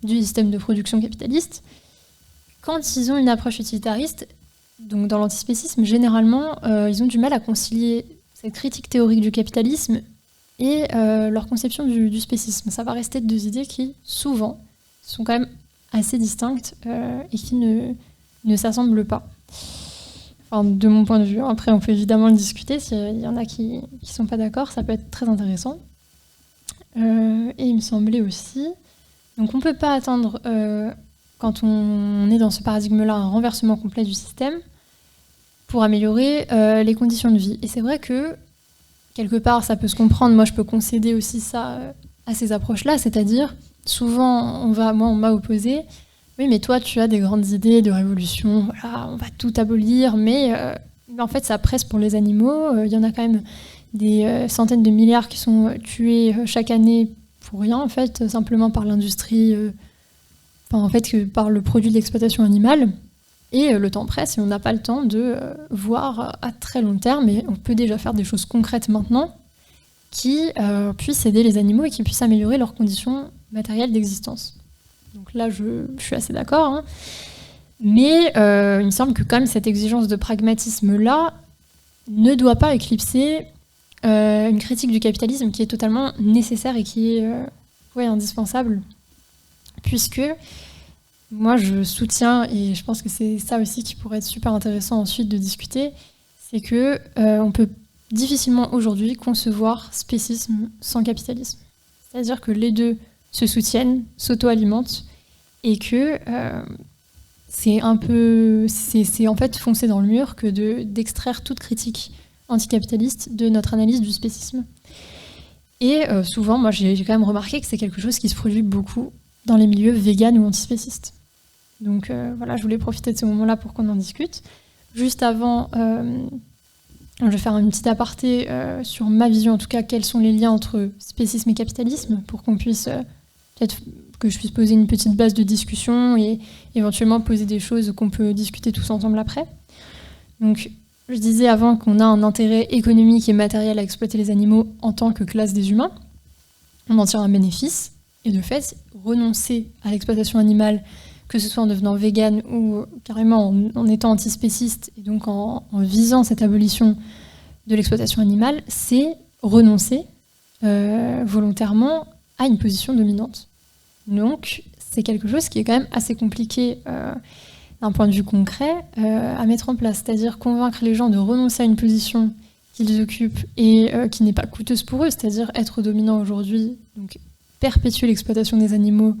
du système de production capitaliste. Quand ils ont une approche utilitariste, donc dans l'antispécisme, généralement, ils ont du mal à concilier cette critique théorique du capitalisme et leur conception du spécisme. Ça va rester deux idées qui, souvent, sont quand même assez distinctes et qui ne s'assemblent pas. Enfin, de mon point de vue. Après, on peut évidemment le discuter. S'il y en a qui ne sont pas d'accord, ça peut être très intéressant. Et il me semblait aussi... Donc, on ne peut pas attendre, quand on est dans ce paradigme-là, un renversement complet du système pour améliorer les conditions de vie. Et c'est vrai que, quelque part, ça peut se comprendre. Moi, je peux concéder aussi ça à ces approches-là. C'est-à-dire, souvent, on m'a opposé... Oui, mais toi, tu as des grandes idées de révolution, voilà, on va tout abolir, mais en fait, ça presse pour les animaux. Il y en a quand même des centaines de milliards qui sont tués chaque année pour rien, en fait, simplement par l'industrie, en fait, que par le produit de l'exploitation animale. Et le temps presse et on n'a pas le temps de voir à très long terme, et on peut déjà faire des choses concrètes maintenant qui puissent aider les animaux et qui puissent améliorer leurs conditions matérielles d'existence. Donc là, je suis assez d'accord. Hein. Mais il me semble que quand même cette exigence de pragmatisme-là ne doit pas éclipser une critique du capitalisme qui est totalement nécessaire et qui est indispensable. Puisque moi, je soutiens, et je pense que c'est ça aussi qui pourrait être super intéressant ensuite de discuter, c'est que on peut difficilement aujourd'hui concevoir spécisme sans capitalisme. C'est-à-dire que les deux se soutiennent, s'auto-alimentent, et que c'est en fait foncer dans le mur que d'extraire toute critique anticapitaliste de notre analyse du spécisme. Et souvent, moi j'ai quand même remarqué que c'est quelque chose qui se produit beaucoup dans les milieux véganes ou antispécistes. Donc voilà, je voulais profiter de ce moment-là pour qu'on en discute. Juste avant, je vais faire un petit aparté sur ma vision, en tout cas, quels sont les liens entre spécisme et capitalisme, pour qu'on puisse... peut-être que je puisse poser une petite base de discussion et éventuellement poser des choses qu'on peut discuter tous ensemble après. Donc, je disais avant qu'on a un intérêt économique et matériel à exploiter les animaux en tant que classe des humains. On en tire un bénéfice. Et de fait, renoncer à l'exploitation animale, que ce soit en devenant végane ou carrément en étant antispéciste, et donc en visant cette abolition de l'exploitation animale, c'est renoncer volontairement à une position dominante. Donc, c'est quelque chose qui est quand même assez compliqué d'un point de vue concret à mettre en place. C'est-à-dire convaincre les gens de renoncer à une position qu'ils occupent et qui n'est pas coûteuse pour eux, c'est-à-dire être dominant aujourd'hui, donc perpétuer l'exploitation des animaux,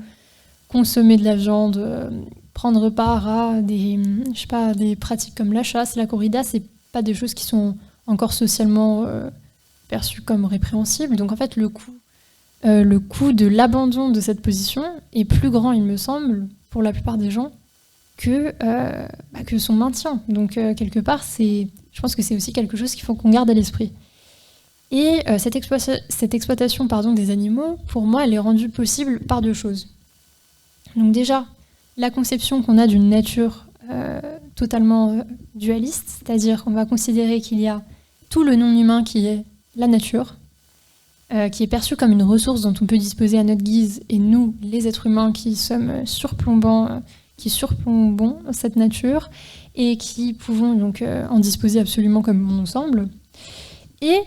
consommer de la viande, prendre part à des pratiques comme la chasse, la corrida, c'est pas des choses qui sont encore socialement perçues comme répréhensibles. Donc en fait, le coût de l'abandon de cette position est plus grand, il me semble, pour la plupart des gens, que son maintien. Donc, quelque part, je pense que c'est aussi quelque chose qu'il faut qu'on garde à l'esprit. Et cette exploitation des animaux, pour moi, elle est rendue possible par deux choses. Donc déjà, la conception qu'on a d'une nature totalement dualiste, c'est-à-dire qu'on va considérer qu'il y a tout le non-humain qui est la nature, qui est perçu comme une ressource dont on peut disposer à notre guise, et nous, les êtres humains, qui sommes qui surplombons cette nature, et qui pouvons donc en disposer absolument comme bon nous semble. Et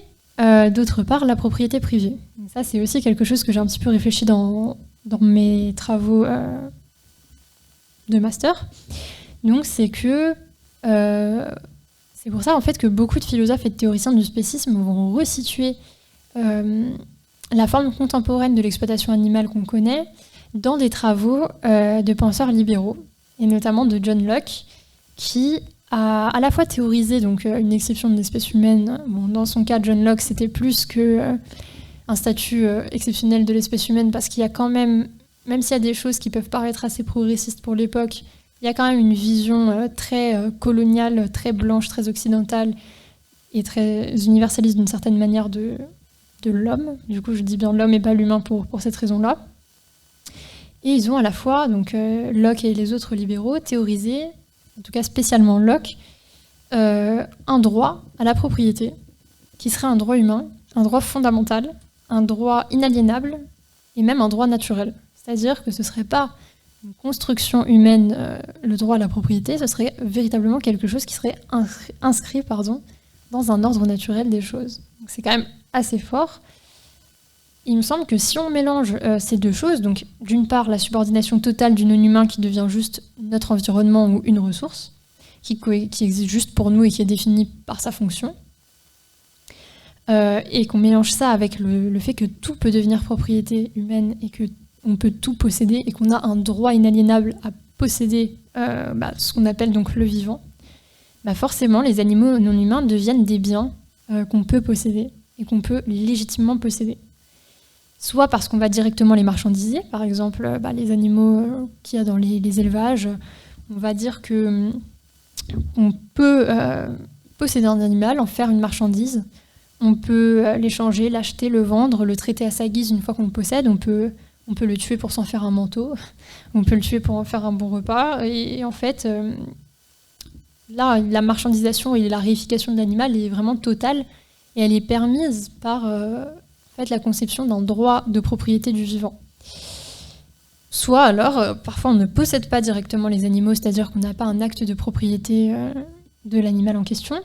d'autre part, la propriété privée. Donc ça, c'est aussi quelque chose que j'ai un petit peu réfléchi dans mes travaux de master. Donc c'est que c'est pour ça en fait que beaucoup de philosophes et de théoriciens du spécisme vont resituer la forme contemporaine de l'exploitation animale qu'on connaît dans des travaux de penseurs libéraux, et notamment de John Locke, qui a à la fois théorisé donc, une exception de l'espèce humaine. Bon, dans son cas, John Locke, c'était plus que un statut exceptionnel de l'espèce humaine, parce qu'il y a quand même s'il y a des choses qui peuvent paraître assez progressistes pour l'époque, il y a quand même une vision très coloniale, très blanche, très occidentale, et très universaliste d'une certaine manière de l'homme. Du coup, je dis bien l'homme et pas l'humain pour cette raison-là. Et ils ont à la fois, donc Locke et les autres libéraux, théorisé, en tout cas spécialement Locke, un droit à la propriété, qui serait un droit humain, un droit fondamental, un droit inaliénable, et même un droit naturel. C'est-à-dire que ce ne serait pas une construction humaine, le droit à la propriété, ce serait véritablement quelque chose qui serait inscrit dans un ordre naturel des choses. Donc c'est quand même assez fort. Il me semble que si on mélange ces deux choses, donc d'une part la subordination totale du non-humain qui devient juste notre environnement ou une ressource, qui existe juste pour nous et qui est définie par sa fonction, et qu'on mélange ça avec le fait que tout peut devenir propriété humaine et qu'on peut tout posséder et qu'on a un droit inaliénable à posséder ce qu'on appelle donc le vivant, forcément les animaux non humains deviennent des biens qu'on peut posséder et qu'on peut légitimement posséder. Soit parce qu'on va directement les marchandiser, par exemple les animaux qu'il y a dans les élevages, on va dire qu'on peut posséder un animal, en faire une marchandise, on peut l'échanger, l'acheter, le vendre, le traiter à sa guise une fois qu'on le possède, on peut le tuer pour s'en faire un manteau, on peut le tuer pour en faire un bon repas, et en fait, là, la marchandisation et la réification de l'animal est vraiment totale, et elle est permise par la conception d'un droit de propriété du vivant. Soit alors, parfois on ne possède pas directement les animaux, c'est-à-dire qu'on n'a pas un acte de propriété de l'animal en question,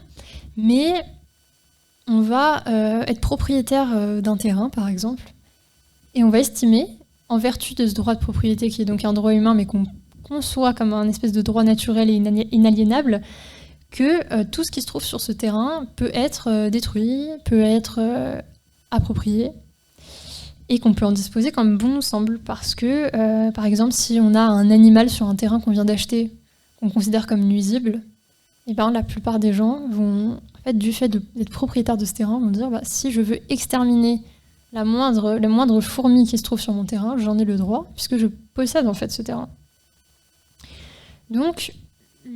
mais on va être propriétaire d'un terrain, par exemple, et on va estimer, en vertu de ce droit de propriété qui est donc un droit humain, mais qu'on conçoit comme un espèce de droit naturel et inaliénable, que tout ce qui se trouve sur ce terrain peut être détruit, peut être approprié, et qu'on peut en disposer comme bon nous semble, parce que, par exemple, si on a un animal sur un terrain qu'on vient d'acheter, qu'on considère comme nuisible, et la plupart des gens vont, en fait, du fait d'être propriétaires de ce terrain, vont dire si je veux exterminer la moindre fourmi qui se trouve sur mon terrain, j'en ai le droit, puisque je possède en fait ce terrain. Donc,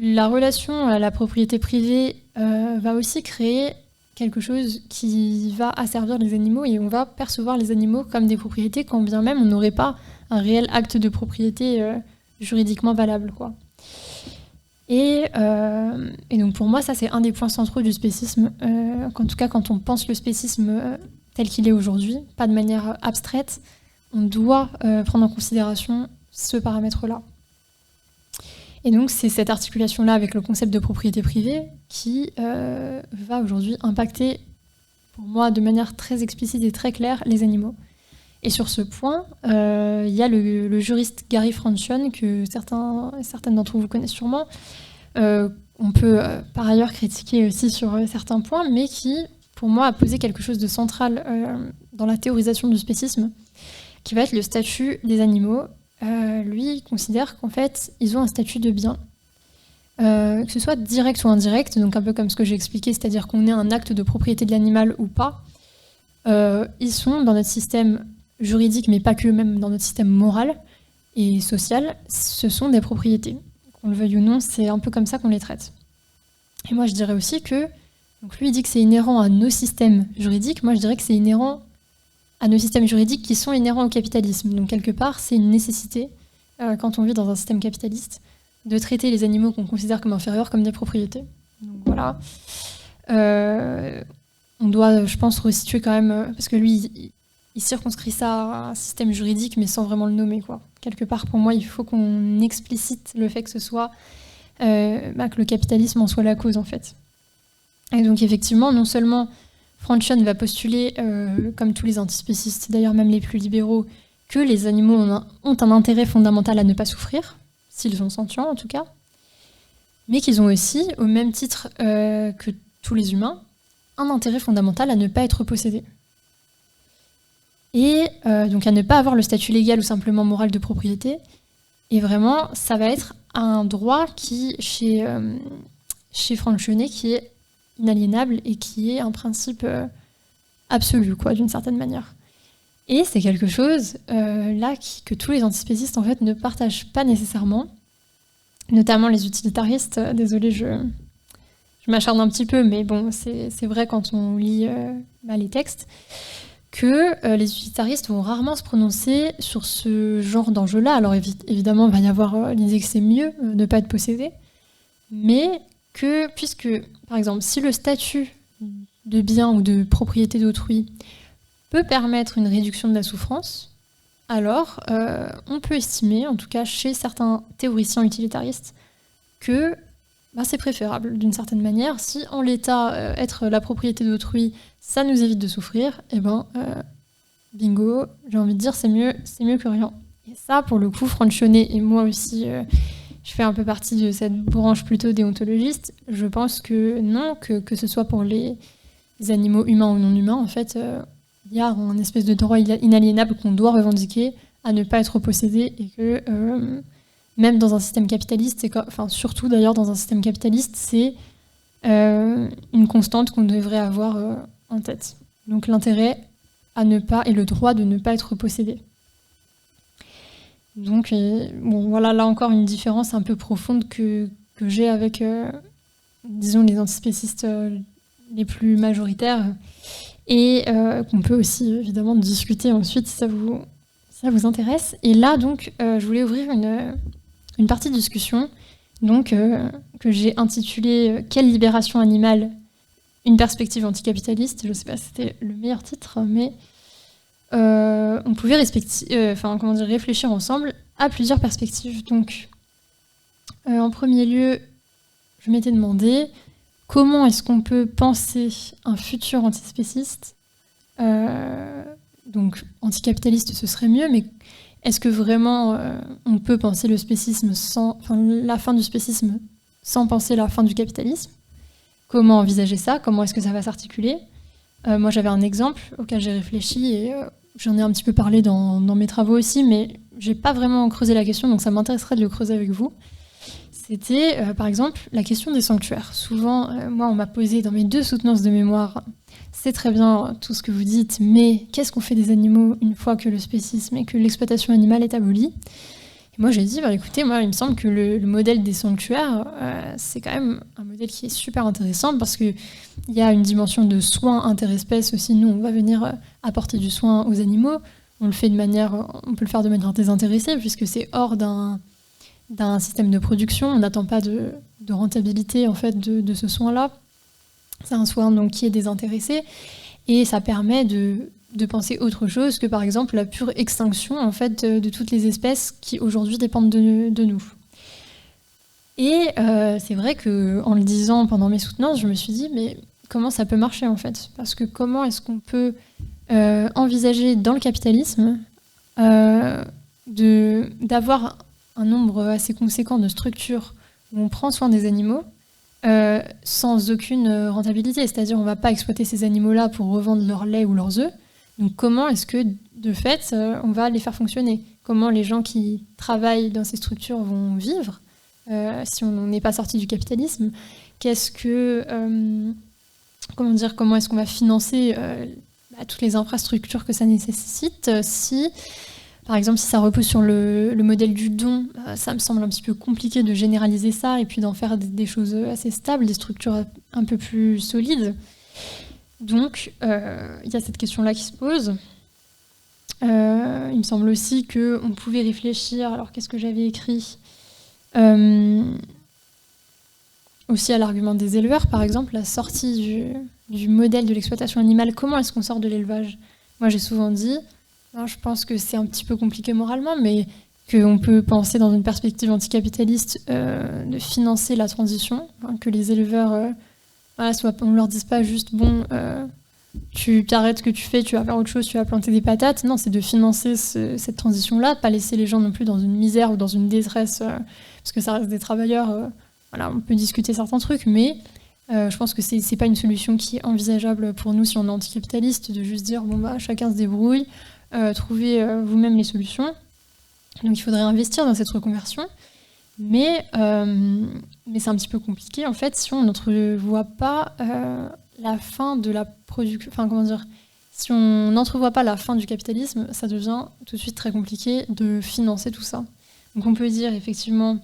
la relation à la propriété privée va aussi créer quelque chose qui va asservir les animaux, et on va percevoir les animaux comme des propriétés, quand bien même on n'aurait pas un réel acte de propriété juridiquement valable, quoi. Et donc pour moi, ça c'est un des points centraux du spécisme, en tout cas quand on pense le spécisme tel qu'il est aujourd'hui, pas de manière abstraite, on doit prendre en considération ce paramètre-là. Et donc c'est cette articulation-là avec le concept de propriété privée qui va aujourd'hui impacter, pour moi, de manière très explicite et très claire, les animaux. Et sur ce point, il y a le juriste Gary Francione, que certaines d'entre vous connaissent sûrement. On peut par ailleurs critiquer aussi sur certains points, mais qui, pour moi, a posé quelque chose de central dans la théorisation du spécisme, qui va être le statut des animaux. Lui, il considère qu'en fait, ils ont un statut de bien, que ce soit direct ou indirect, donc un peu comme ce que j'ai expliqué, c'est-à-dire qu'on ait un acte de propriété de l'animal ou pas. Ils sont dans notre système juridique, mais pas que, même dans notre système moral et social, ce sont des propriétés. Qu'on le veuille ou non, c'est un peu comme ça qu'on les traite. Et moi, je dirais aussi que, donc lui, il dit que c'est inhérent à nos systèmes juridiques, moi, je dirais que c'est inhérent à nos systèmes juridiques qui sont inhérents au capitalisme. Donc, quelque part, c'est une nécessité, quand on vit dans un système capitaliste, de traiter les animaux qu'on considère comme inférieurs comme des propriétés. Donc, voilà. On doit, je pense, resituer quand même, parce que lui, il circonscrit ça à un système juridique, mais sans vraiment le nommer, quoi. Quelque part, pour moi, il faut qu'on explicite le fait que ce soit que le capitalisme en soit la cause, en fait. Et donc, effectivement, non seulement Franchon va postuler, comme tous les antispécistes, d'ailleurs même les plus libéraux, que les animaux ont un intérêt fondamental à ne pas souffrir, s'ils sont sentients en tout cas, mais qu'ils ont aussi, au même titre que tous les humains, un intérêt fondamental à ne pas être possédés. Et donc à ne pas avoir le statut légal ou simplement moral de propriété. Et vraiment, ça va être un droit qui, chez Franchonet, qui est inaliénable et qui est un principe absolu, quoi, d'une certaine manière. Et c'est quelque chose là que tous les antispécistes en fait ne partagent pas nécessairement, notamment les utilitaristes. Désolée, je m'acharne un petit peu, mais bon, c'est vrai quand on lit les textes, que les utilitaristes vont rarement se prononcer sur ce genre d'enjeu-là. Alors évidemment, il va y avoir l'idée que c'est mieux de ne pas être possédé, mais que, puisque, par exemple, si le statut de bien ou de propriété d'autrui peut permettre une réduction de la souffrance, alors on peut estimer, en tout cas chez certains théoriciens utilitaristes, que c'est préférable d'une certaine manière. Si en l'état, être la propriété d'autrui, ça nous évite de souffrir, et bingo, j'ai envie de dire, c'est mieux que rien. Et ça, pour le coup, Franchonet et moi aussi, je fais un peu partie de cette branche plutôt déontologiste. Je pense que non, que ce soit pour les animaux humains ou non humains, en fait, il y a un espèce de droit inaliénable qu'on doit revendiquer à ne pas être possédé, et que même dans un système capitaliste, surtout d'ailleurs dans un système capitaliste, c'est une constante qu'on devrait avoir en tête. Donc l'intérêt à ne pas et le droit de ne pas être possédé. Donc voilà, là encore une différence un peu profonde que j'ai avec, disons, les antispécistes les plus majoritaires, et qu'on peut aussi évidemment discuter ensuite si ça vous intéresse. Et là donc, je voulais ouvrir une partie de discussion donc, que j'ai intitulée « Quelle libération animale ? Une perspective anticapitaliste ». Je ne sais pas si c'était le meilleur titre, mais on pouvait réfléchir ensemble à plusieurs perspectives. Donc, en premier lieu, je m'étais demandé comment est-ce qu'on peut penser un futur antispéciste. Donc, anticapitaliste, ce serait mieux, mais est-ce que vraiment on peut penser le spécisme la fin du spécisme sans penser la fin du capitalisme ? Comment envisager ça ? Comment est-ce que ça va s'articuler ? Moi, j'avais un exemple auquel j'ai réfléchi, et j'en ai un petit peu parlé dans mes travaux aussi, mais j'ai pas vraiment creusé la question, donc ça m'intéresserait de le creuser avec vous. C'était, par exemple, la question des sanctuaires. Souvent, moi, on m'a posé dans mes 2 soutenances de mémoire, c'est très bien tout ce que vous dites, mais qu'est-ce qu'on fait des animaux une fois que le spécisme et que l'exploitation animale est abolie ? Et moi, j'ai dit, écoutez, moi, il me semble que le modèle des sanctuaires, c'est quand même un modèle qui est super intéressant, parce qu'il y a une dimension de soins interespèces aussi. Nous, on va venir apporter du soin aux animaux. On peut le faire de manière désintéressée, puisque c'est hors d'un système de production. On n'attend pas de rentabilité en fait de ce soin-là. C'est un soin donc qui est désintéressé, et ça permet de penser autre chose que par exemple la pure extinction en fait de toutes les espèces qui aujourd'hui dépendent de nous. Et c'est vrai que en le disant pendant mes soutenances, je me suis dit mais comment ça peut marcher en fait ? Parce que comment est-ce qu'on peut envisager dans le capitalisme d'avoir un nombre assez conséquent de structures où on prend soin des animaux sans aucune rentabilité, c'est-à-dire on ne va pas exploiter ces animaux-là pour revendre leur lait ou leurs œufs. Donc comment est-ce que, de fait, on va les faire fonctionner ? Comment les gens qui travaillent dans ces structures vont vivre si on n'est pas sorti du capitalisme ? Comment est-ce qu'on va financer toutes les infrastructures que ça nécessite si... Par exemple, si ça repose sur le modèle du don, ça me semble un petit peu compliqué de généraliser ça et puis d'en faire des choses assez stables, des structures un peu plus solides. Donc, il y a cette question-là qui se pose. Il me semble aussi qu'on pouvait réfléchir, alors qu'est-ce que j'avais écrit aussi à l'argument des éleveurs, par exemple, la sortie du modèle de l'exploitation animale. Comment est-ce qu'on sort de l'élevage ? Moi, j'ai souvent dit... je pense que c'est un petit peu compliqué moralement, mais qu'on peut penser dans une perspective anticapitaliste de financer la transition, hein, que les éleveurs, on ne leur dise pas juste bon, tu t'arrêtes ce que tu fais, tu vas faire autre chose, tu vas planter des patates. Non, c'est de financer cette transition-là, pas laisser les gens non plus dans une misère ou dans une détresse, parce que ça reste des travailleurs. Voilà, on peut discuter certains trucs, mais je pense que c'est pas une solution qui est envisageable pour nous si on est anticapitaliste, de juste dire bon bah chacun se débrouille, trouvez vous-même les solutions. Donc il faudrait investir dans cette reconversion, mais c'est un petit peu compliqué en fait si on n'entrevoit pas la fin de la production. Enfin comment dire, si on n'entrevoit pas la fin du capitalisme, ça devient tout de suite très compliqué de financer tout ça. Donc on peut dire effectivement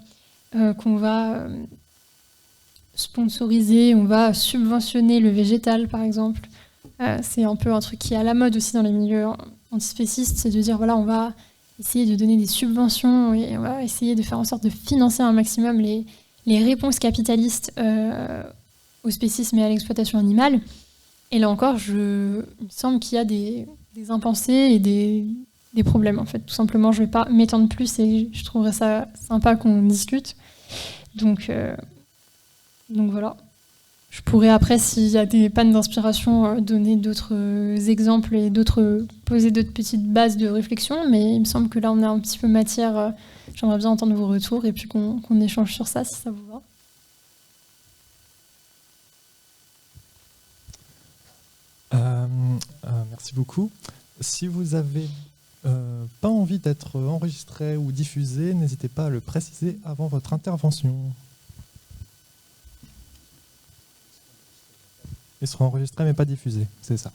qu'on va sponsoriser, on va subventionner le végétal par exemple. C'est un peu un truc qui est à la mode aussi dans les milieux antispécistes, c'est de dire voilà, on va essayer de donner des subventions et on va essayer de faire en sorte de financer un maximum les réponses capitalistes au spécisme et à l'exploitation animale. Et là encore, il me semble qu'il y a des impensés et des problèmes en fait. Tout simplement, je ne vais pas m'étendre plus et je trouverais ça sympa qu'on discute. Donc voilà. Je pourrais après, s'il y a des pannes d'inspiration, donner d'autres exemples et poser d'autres petites bases de réflexion, mais il me semble que là on a un petit peu matière. J'aimerais bien entendre vos retours et puis qu'on échange sur ça si ça vous va. Merci beaucoup. Si vous n'avez pas envie d'être enregistré ou diffusé, n'hésitez pas à le préciser avant votre intervention. Il sera enregistré mais pas diffusé, c'est ça.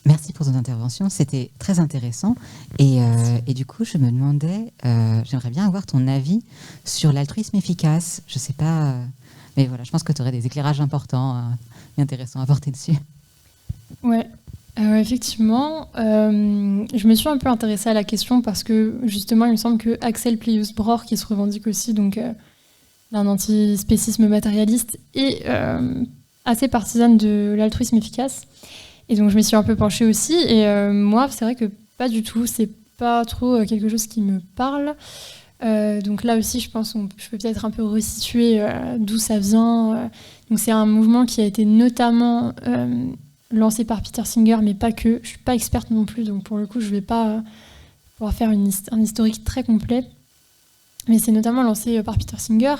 Merci pour ton intervention, c'était très intéressant. Et du coup, je me demandais, j'aimerais bien avoir ton avis sur l'altruisme efficace. Je ne sais pas, mais voilà, je pense que tu aurais des éclairages importants et intéressants à apporter dessus. Ouais, effectivement, je me suis un peu intéressée à la question parce que justement, il me semble que Axel Plius-Bror, qui se revendique aussi donc d'un antispécisme matérialiste, est assez partisane de l'altruisme efficace. Et donc je me suis un peu penchée aussi. Et moi, c'est vrai que pas du tout. C'est pas trop quelque chose qui me parle. Donc là aussi, je pense je peux peut-être un peu resituer d'où ça vient. Donc c'est un mouvement qui a été notamment lancé par Peter Singer, mais pas que. Je suis pas experte non plus, donc pour le coup, je vais pas pouvoir faire un historique très complet. Mais c'est notamment lancé par Peter Singer,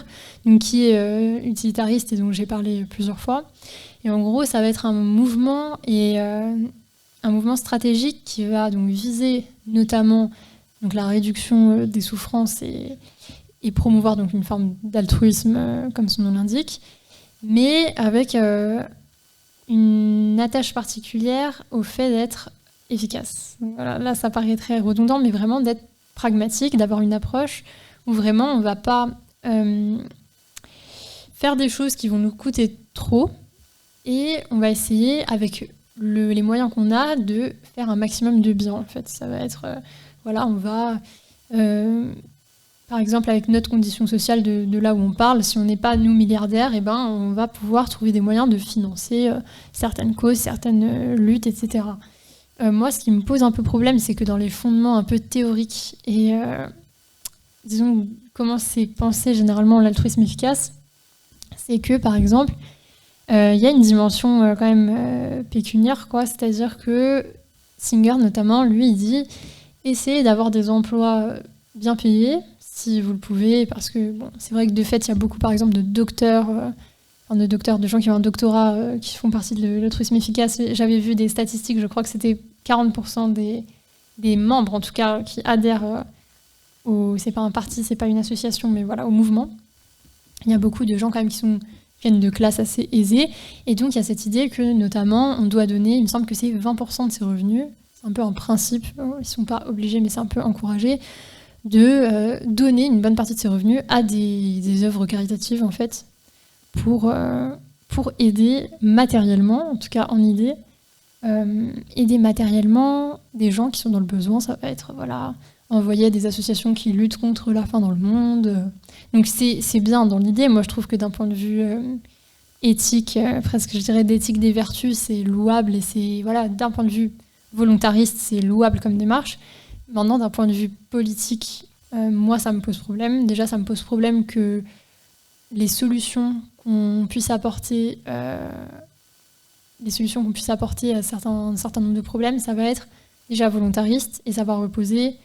donc qui est utilitariste et dont j'ai parlé plusieurs fois. Et en gros, ça va être un mouvement stratégique qui va donc viser notamment donc la réduction des souffrances et promouvoir donc une forme d'altruisme, comme son nom l'indique, mais avec une attache particulière au fait d'être efficace. Donc voilà, là, ça paraît très redondant, mais vraiment d'être pragmatique, d'avoir une approche où vraiment on ne va pas faire des choses qui vont nous coûter trop, et on va essayer, avec les moyens qu'on a, de faire un maximum de bien, en fait. Ça va être... voilà, on va... par exemple, avec notre condition sociale de là où on parle, si on n'est pas, nous, milliardaires, eh ben, on va pouvoir trouver des moyens de financer certaines causes, certaines luttes, etc. Moi, ce qui me pose un peu problème, c'est que dans les fondements un peu théoriques et... disons, comment c'est pensé généralement l'altruisme efficace, c'est que, par exemple, y a une dimension quand même pécuniaire, quoi. C'est-à-dire que Singer, notamment, lui, il dit « essayez d'avoir des emplois bien payés, si vous le pouvez, parce que bon, c'est vrai que de fait, il y a beaucoup, par exemple, de docteurs, de gens qui ont un doctorat, qui font partie de l'altruisme efficace. J'avais vu des statistiques, je crois que c'était 40% des membres, en tout cas, qui adhèrent c'est pas un parti, c'est pas une association, mais voilà, au mouvement. Il y a beaucoup de gens quand même qui viennent de classes assez aisées, et donc il y a cette idée que notamment on doit donner, il me semble que c'est 20% de ses revenus, c'est un peu un principe, ils sont pas obligés mais c'est un peu encouragé, de donner une bonne partie de ses revenus à des œuvres caritatives en fait, pour aider matériellement, en tout cas en idée, aider matériellement des gens qui sont dans le besoin. Ça va être voilà, envoyer à des associations qui luttent contre la faim dans le monde. Donc c'est bien dans l'idée. Moi, je trouve que d'un point de vue éthique, presque je dirais d'éthique des vertus, c'est louable et c'est, voilà, d'un point de vue volontariste, c'est louable comme démarche. Maintenant, d'un point de vue politique, moi, ça me pose problème. Déjà, ça me pose problème que les solutions qu'on puisse apporter à un certain nombre de problèmes, ça va être déjà volontariste et ça va reposer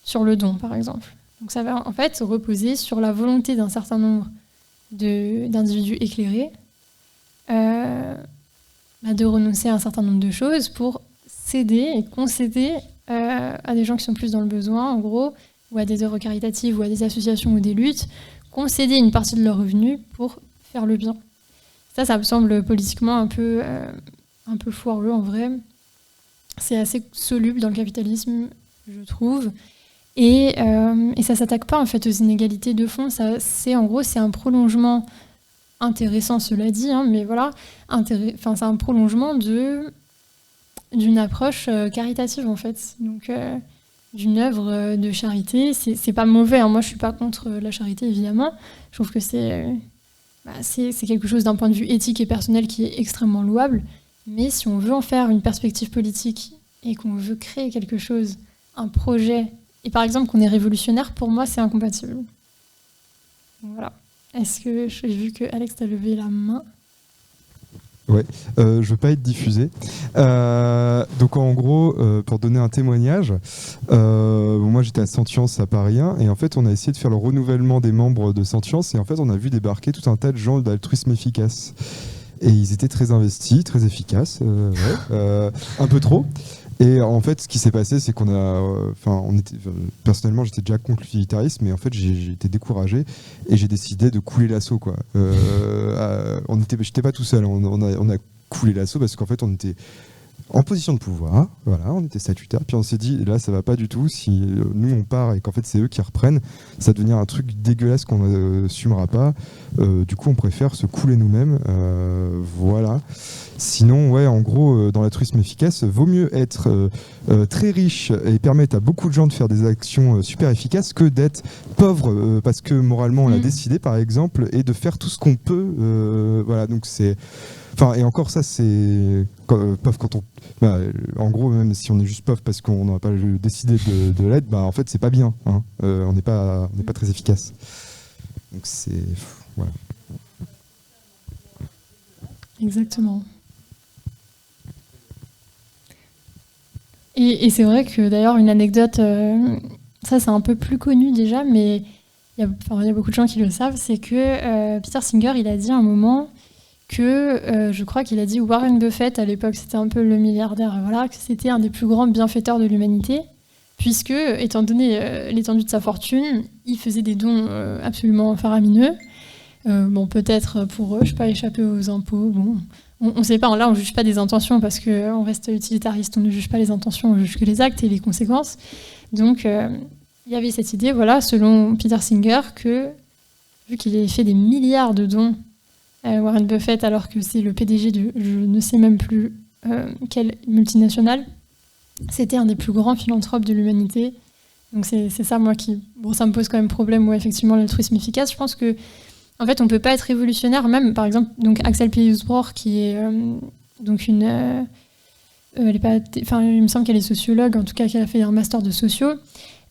sur le don, par exemple. Donc ça va en fait reposer sur la volonté d'un certain nombre d'individus éclairés de renoncer à un certain nombre de choses pour céder et concéder à des gens qui sont plus dans le besoin, en gros, ou à des œuvres caritatives, ou à des associations ou des luttes, concéder une partie de leurs revenus pour faire le bien. Ça me semble politiquement un peu foireux en vrai. C'est assez soluble dans le capitalisme, je trouve. Et ça s'attaque pas en fait aux inégalités de fond. C'est un prolongement intéressant, cela dit, hein, mais voilà, c'est un prolongement d'une approche caritative en fait. Donc d'une œuvre de charité. C'est pas mauvais, hein. Moi je suis pas contre la charité évidemment. Je trouve que c'est quelque chose d'un point de vue éthique et personnel qui est extrêmement louable. Mais si on veut en faire une perspective politique et qu'on veut créer quelque chose, un projet, et par exemple qu'on est révolutionnaire, pour moi c'est incompatible. Donc, voilà. Est-ce que j'ai vu que Alex t'a levé la main? Ouais, je veux pas être diffusé. Donc en gros, pour donner un témoignage, moi j'étais à Sentience à Paris 1 et en fait on a essayé de faire le renouvellement des membres de Sentience et en fait on a vu débarquer tout un tas de gens d'altruisme efficace. Et ils étaient très investis, très efficaces, un peu trop. Et en fait, ce qui s'est passé, c'est personnellement, j'étais déjà contre l'utilitarisme, mais en fait, j'ai été découragé et j'ai décidé de couler l'assaut, quoi. J'étais pas tout seul, on a coulé l'assaut parce qu'en fait, on était en position de pouvoir, voilà, on était statutaire, puis on s'est dit, là, ça va pas du tout, si nous, on part et qu'en fait, c'est eux qui reprennent, ça va devenir un truc dégueulasse qu'on n'assumera pas, du coup, on préfère se couler nous-mêmes, voilà. Sinon, ouais, en gros, dans l'altruisme efficace, vaut mieux être très riche et permettre à beaucoup de gens de faire des actions super efficaces que d'être pauvre parce que moralement, on l'a décidé, par exemple, et de faire tout ce qu'on peut, voilà, donc c'est... Enfin, et encore ça, c'est pauvre quand on... en gros, même si on est juste pauvre parce qu'on n'a pas décidé de l'être, en fait, c'est pas bien. Hein. On n'est pas très efficace. Donc c'est... Voilà. Exactement. Et c'est vrai que d'ailleurs, une anecdote, ça c'est un peu plus connu déjà, mais il y a beaucoup de gens qui le savent, c'est que Peter Singer, il a dit à un moment... que je crois qu'il a dit Warren Buffett, à l'époque c'était un peu le milliardaire, voilà, que c'était un des plus grands bienfaiteurs de l'humanité, puisque, étant donné l'étendue de sa fortune, il faisait des dons absolument faramineux. Peut-être pour, je sais pas, échapper aux impôts, bon, on sait pas, là on juge pas des intentions parce qu'on reste utilitariste, on ne juge pas les intentions, on juge que les actes et les conséquences. Donc il y avait cette idée, voilà, selon Peter Singer, que vu qu'il avait fait des milliards de dons, Warren Buffett, alors que c'est le PDG de je ne sais même plus quelle multinationale, c'était un des plus grands philanthropes de l'humanité. Donc c'est ça, moi, qui... Bon, ça me pose quand même problème, ouais, effectivement, l'altruisme efficace. Je pense que, en fait, on ne peut pas être révolutionnaire, même, par exemple, donc Axel Pieusbroch, qui est donc une... elle est pas... Enfin, il me semble qu'elle est sociologue, en tout cas, qu'elle a fait un master de socio.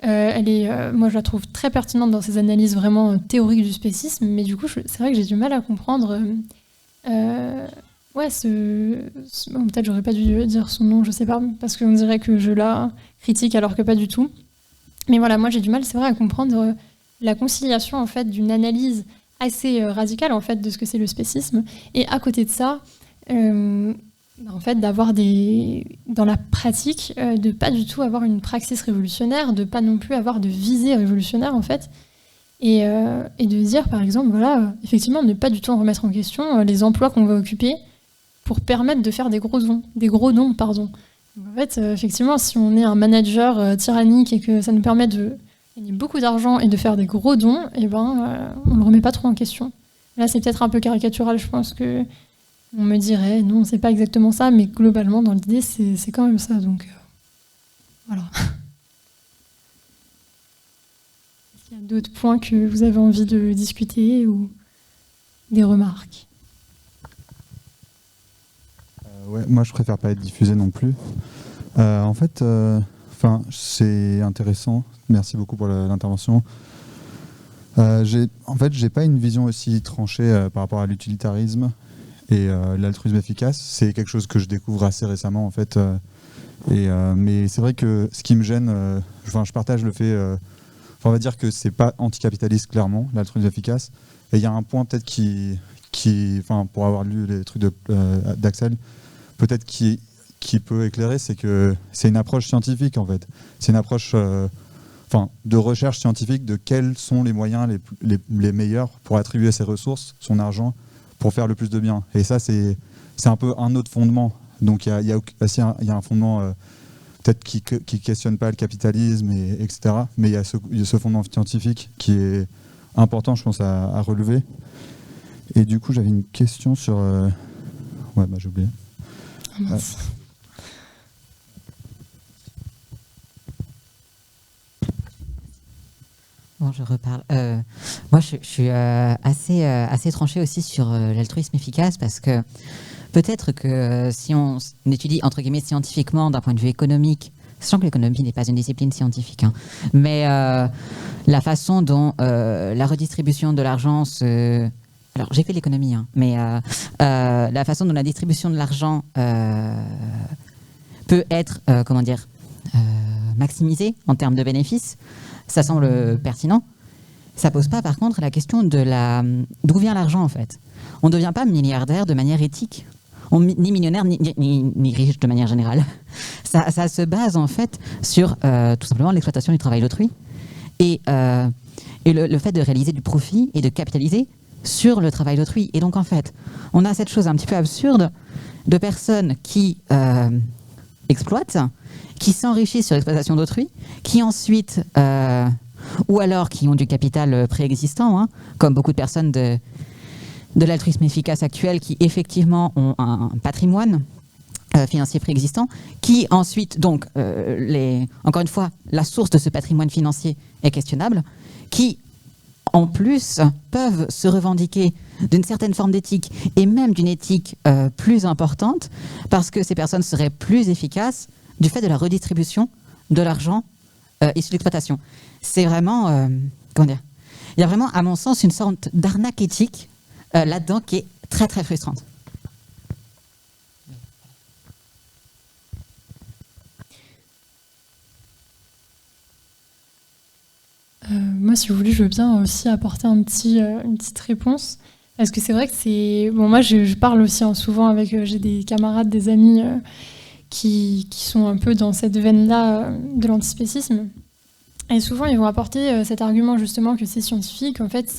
Elle est, moi je la trouve très pertinente dans ses analyses vraiment théoriques du spécisme, mais du coup c'est vrai que j'ai du mal à comprendre peut-être j'aurais pas dû dire son nom, je sais pas, parce qu'on dirait que je la critique alors que pas du tout, mais voilà, moi j'ai du mal, c'est vrai, à comprendre la conciliation en fait d'une analyse assez radicale en fait de ce que c'est le spécisme, et à côté de ça en fait, d'avoir dans la pratique, de pas du tout avoir une praxis révolutionnaire, de pas non plus avoir de visée révolutionnaire en fait, et de dire par exemple, voilà, effectivement, ne pas du tout en remettre en question les emplois qu'on va occuper pour permettre de faire des gros dons. Donc, en fait, effectivement, si on est un manager tyrannique et que ça nous permet de gagner beaucoup d'argent et de faire des gros dons, on le remet pas trop en question. Là, c'est peut-être un peu caricatural, je pense que on me dirait, non, c'est pas exactement ça, mais globalement, dans l'idée, c'est quand même ça. Donc, voilà. Il y a d'autres points que vous avez envie de discuter ou des remarques? Ouais, moi, je préfère pas être diffusé non plus. En fait, c'est intéressant. Merci beaucoup pour l'intervention. J'ai pas une vision aussi tranchée par rapport à l'utilitarisme et l'altruisme efficace. C'est quelque chose que je découvre assez récemment, en fait. Mais c'est vrai que ce qui me gêne, je partage le fait. On va dire que c'est pas anticapitaliste clairement, l'altruisme efficace. Et il y a un point peut-être qui, pour avoir lu les trucs d'Axel, peut-être qui peut éclairer, c'est que c'est une approche scientifique en fait. C'est une approche de recherche scientifique de quels sont les moyens les meilleurs pour attribuer ses ressources, son argent, pour faire le plus de bien. Et ça, c'est un peu un autre fondement. Donc il y a un fondement peut-être qui questionne pas le capitalisme, etc. Mais il y a ce fondement scientifique qui est important, je pense, à relever. Et du coup, j'avais une question sur... j'ai oublié. Bon, je reparle. Moi, je suis assez tranchée aussi sur l'altruisme efficace parce que peut-être que si on étudie, entre guillemets, scientifiquement, d'un point de vue économique, sachant que l'économie n'est pas une discipline scientifique, mais la façon dont la redistribution de l'argent se... Alors, j'ai fait l'économie, mais la façon dont la distribution de l'argent peut être, maximisée en termes de bénéfices, ça semble pertinent. Ça pose pas, par contre, la question d'où vient l'argent, en fait. On ne devient pas milliardaire de manière éthique, ni millionnaire, ni riche de manière générale. Ça se base, en fait, sur tout simplement l'exploitation du travail d'autrui et le fait de réaliser du profit et de capitaliser sur le travail d'autrui. Et donc, en fait, on a cette chose un petit peu absurde de personnes qui exploitent, qui s'enrichissent sur l'exploitation d'autrui, qui ensuite, ou alors qui ont du capital préexistant, comme beaucoup de personnes de l'altruisme efficace actuel, qui effectivement ont un patrimoine financier préexistant, qui ensuite, donc, encore une fois, la source de ce patrimoine financier est questionnable, qui en plus peuvent se revendiquer d'une certaine forme d'éthique et même d'une éthique plus importante parce que ces personnes seraient plus efficaces du fait de la redistribution de l'argent issu de l'exploitation. C'est vraiment, il y a vraiment, à mon sens, une sorte d'arnaque éthique là-dedans qui est très très frustrante. Moi, si vous voulez, je veux bien aussi apporter une petite réponse. Parce que c'est vrai que c'est... Bon, moi, je parle aussi souvent avec... j'ai des camarades, des amis qui sont un peu dans cette veine-là de l'antispécisme. Et souvent, ils vont apporter cet argument, justement, que c'est scientifique. En fait,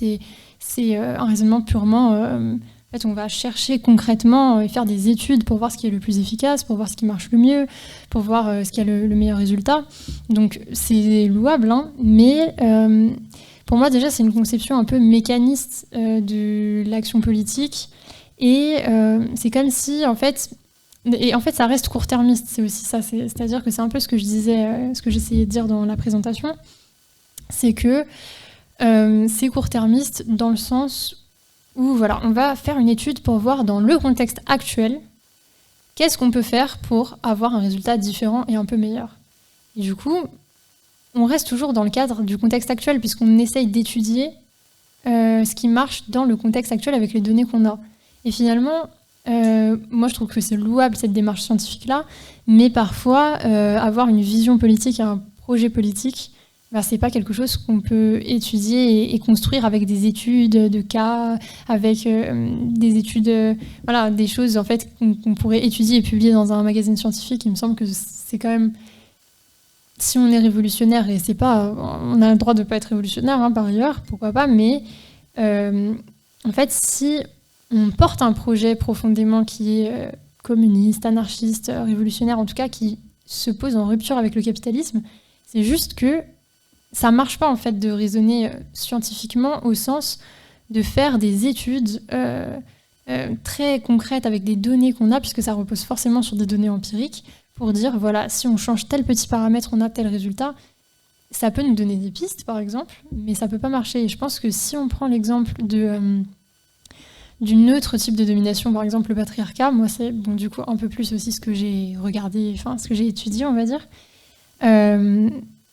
c'est un raisonnement purement... en fait, on va chercher concrètement et faire des études pour voir ce qui est le plus efficace, pour voir ce qui marche le mieux, pour voir ce qui a le meilleur résultat. Donc, c'est louable, mais pour moi, déjà, c'est une conception un peu mécaniste de l'action politique. Et c'est comme si, en fait, ça reste court-termiste. C'est aussi ça. C'est-à-dire que c'est un peu ce que je disais, ce que j'essayais de dire dans la présentation. C'est que c'est court-termiste dans le sens où voilà, on va faire une étude pour voir dans le contexte actuel qu'est-ce qu'on peut faire pour avoir un résultat différent et un peu meilleur. Et du coup, on reste toujours dans le cadre du contexte actuel puisqu'on essaye d'étudier ce qui marche dans le contexte actuel avec les données qu'on a. Et finalement, moi je trouve que c'est louable cette démarche scientifique-là, mais parfois avoir une vision politique et un projet politique, c'est pas quelque chose qu'on peut étudier et construire avec des études de cas, avec des études, des choses en fait qu'on pourrait étudier et publier dans un magazine scientifique. Il me semble que c'est quand même, si on est révolutionnaire, et c'est pas, on a le droit de pas être révolutionnaire par ailleurs, pourquoi pas, mais en fait si on porte un projet profondément qui est communiste, anarchiste, révolutionnaire, en tout cas qui se pose en rupture avec le capitalisme, c'est juste que ça marche pas en fait de raisonner scientifiquement au sens de faire des études très concrètes avec des données qu'on a, puisque ça repose forcément sur des données empiriques, pour dire voilà, si on change tel petit paramètre, on a tel résultat. ça peut nous donner des pistes, par exemple, mais ça peut pas marcher. Et je pense que si on prend l'exemple d'une autre type de domination, par exemple le patriarcat, moi c'est du coup un peu plus aussi ce que j'ai regardé, enfin ce que j'ai étudié, on va dire.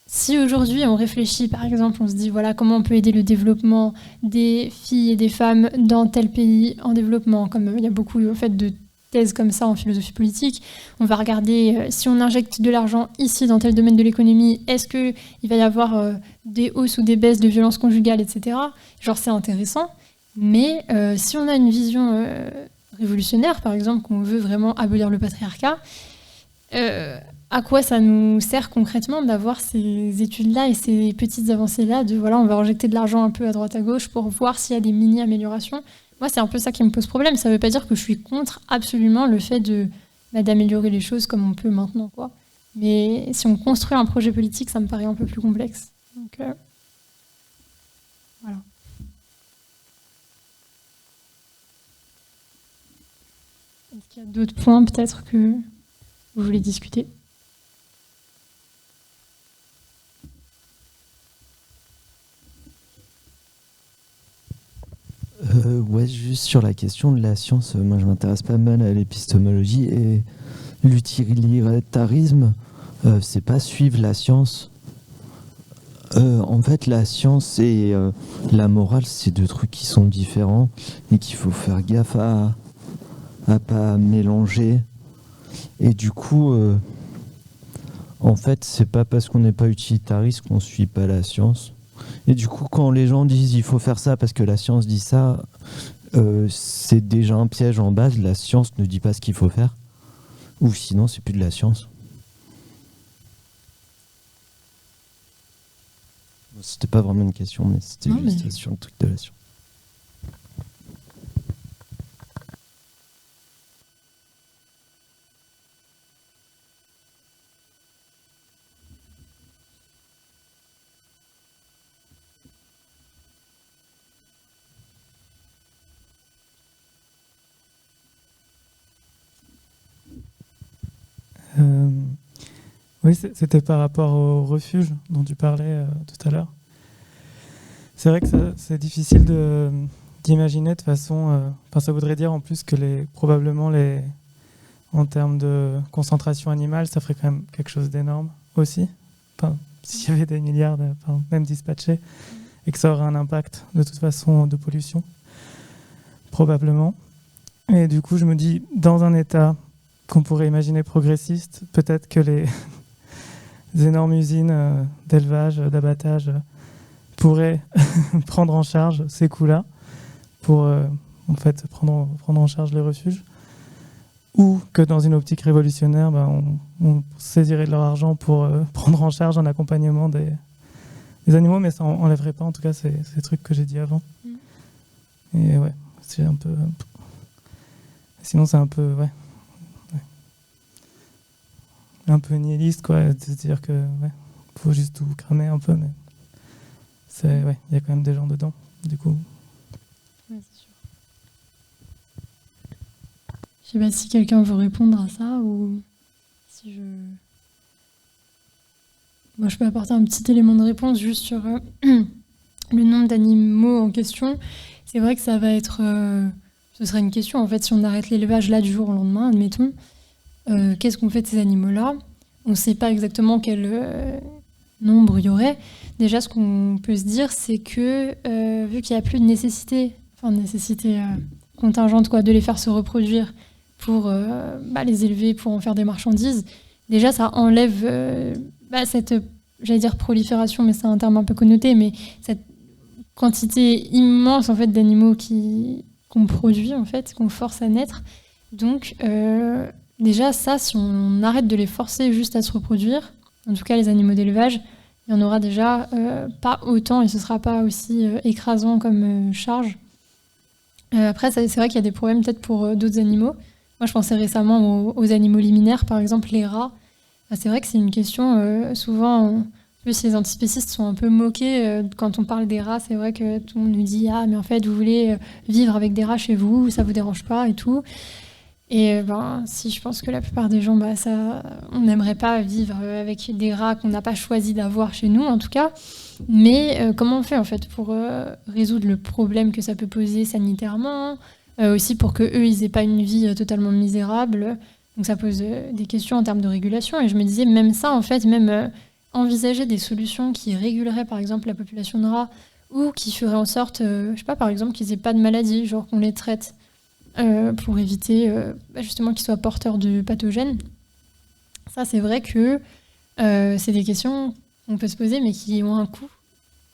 Si aujourd'hui on réfléchit, par exemple, on se dit voilà comment on peut aider le développement des filles et des femmes dans tel pays en développement, comme il y a beaucoup en fait de thèses comme ça en philosophie politique, on va regarder si on injecte de l'argent ici dans tel domaine de l'économie, est-ce qu'il va y avoir des hausses ou des baisses de violences conjugales, etc. Genre c'est intéressant. Mais si on a une vision révolutionnaire, par exemple, qu'on veut vraiment abolir le patriarcat, à quoi ça nous sert concrètement d'avoir ces études-là et ces petites avancées-là de voilà, on va injecter de l'argent un peu à droite à gauche pour voir s'il y a des mini-améliorations. Moi, c'est un peu ça qui me pose problème. Ça ne veut pas dire que je suis contre absolument le fait d'améliorer les choses comme on peut maintenant, quoi. Mais si on construit un projet politique, ça me paraît un peu plus complexe. Donc, voilà. Est-ce qu'il y a d'autres points peut-être que vous voulez discuter ? Ouais, juste sur la question de la science, moi je m'intéresse pas mal à l'épistémologie et l'utilitarisme, c'est pas suivre la science. En fait, la science et la morale, c'est deux trucs qui sont différents et qu'il faut faire gaffe à pas mélanger. Et du coup, en fait, c'est pas parce qu'on n'est pas utilitariste qu'on suit pas la science. Et du coup, quand les gens disent il faut faire ça parce que la science dit ça, c'est déjà un piège en base. La science ne dit pas ce qu'il faut faire. Ou sinon, c'est plus de la science. C'était pas vraiment une question, mais c'était juste sur le truc de la science. Oui, c'était par rapport au refuge dont tu parlais tout à l'heure. C'est vrai que c'est difficile d'imaginer de façon... ça voudrait dire en plus que probablement en termes de concentration animale, ça ferait quand même quelque chose d'énorme aussi. Enfin, s'il y avait des milliards, même dispatchés, et que ça aurait un impact de toute façon de pollution, probablement. Et du coup, je me dis, dans un état qu'on pourrait imaginer progressiste, peut-être que les énormes usines d'élevage, d'abattage pourraient prendre en charge ces coûts-là pour en fait prendre en charge les refuges, ou que dans une optique révolutionnaire, on saisirait de leur argent pour prendre en charge un accompagnement des animaux, mais ça n'enlèverait pas en tout cas ces trucs que j'ai dit avant. Et ouais, c'est un peu... Sinon c'est un peu... un peu nihiliste, quoi, de se dire que faut juste tout cramer un peu, mais il y a quand même des gens dedans, du coup. Ouais, c'est sûr. Je sais pas si quelqu'un veut répondre à ça ou si Moi, je peux apporter un petit élément de réponse juste sur le nombre d'animaux en question. C'est vrai que ça va être... ce serait une question, en fait, si on arrête l'élevage là du jour au lendemain, admettons. Qu'est-ce qu'on fait de ces animaux-là ? On ne sait pas exactement quel nombre il y aurait. Déjà, ce qu'on peut se dire, c'est que vu qu'il n'y a plus de nécessité contingente, quoi, de les faire se reproduire pour les élever, pour en faire des marchandises, déjà, ça enlève cette, j'allais dire prolifération, mais c'est un terme un peu connoté, mais cette quantité immense en fait, d'animaux qu'on produit, en fait, qu'on force à naître. Donc... déjà, ça, si on arrête de les forcer juste à se reproduire, en tout cas les animaux d'élevage, il n'y en aura déjà pas autant et ce ne sera pas aussi écrasant comme charge. Après, c'est vrai qu'il y a des problèmes peut-être pour d'autres animaux. Moi, je pensais récemment aux animaux liminaires, par exemple les rats. C'est vrai que c'est une question, souvent, plus les antispécistes sont un peu moqués quand on parle des rats. C'est vrai que tout le monde nous dit « Ah, mais en fait, vous voulez vivre avec des rats chez vous, ça ne vous dérange pas et tout ». Et si je pense que la plupart des gens, on n'aimerait pas vivre avec des rats qu'on n'a pas choisi d'avoir chez nous, en tout cas. Mais comment on fait en fait pour résoudre le problème que ça peut poser sanitairement, aussi pour qu'eux, ils n'aient pas une vie totalement misérable. Donc ça pose des questions en termes de régulation. Et je me disais, même ça, en fait, même envisager des solutions qui réguleraient par exemple la population de rats ou qui feraient en sorte, je sais pas, par exemple, qu'ils n'aient pas de maladie, genre qu'on les traite. Pour éviter justement qu'ils soient porteurs de pathogènes. Ça, c'est vrai que c'est des questions qu'on peut se poser, mais qui ont un coût.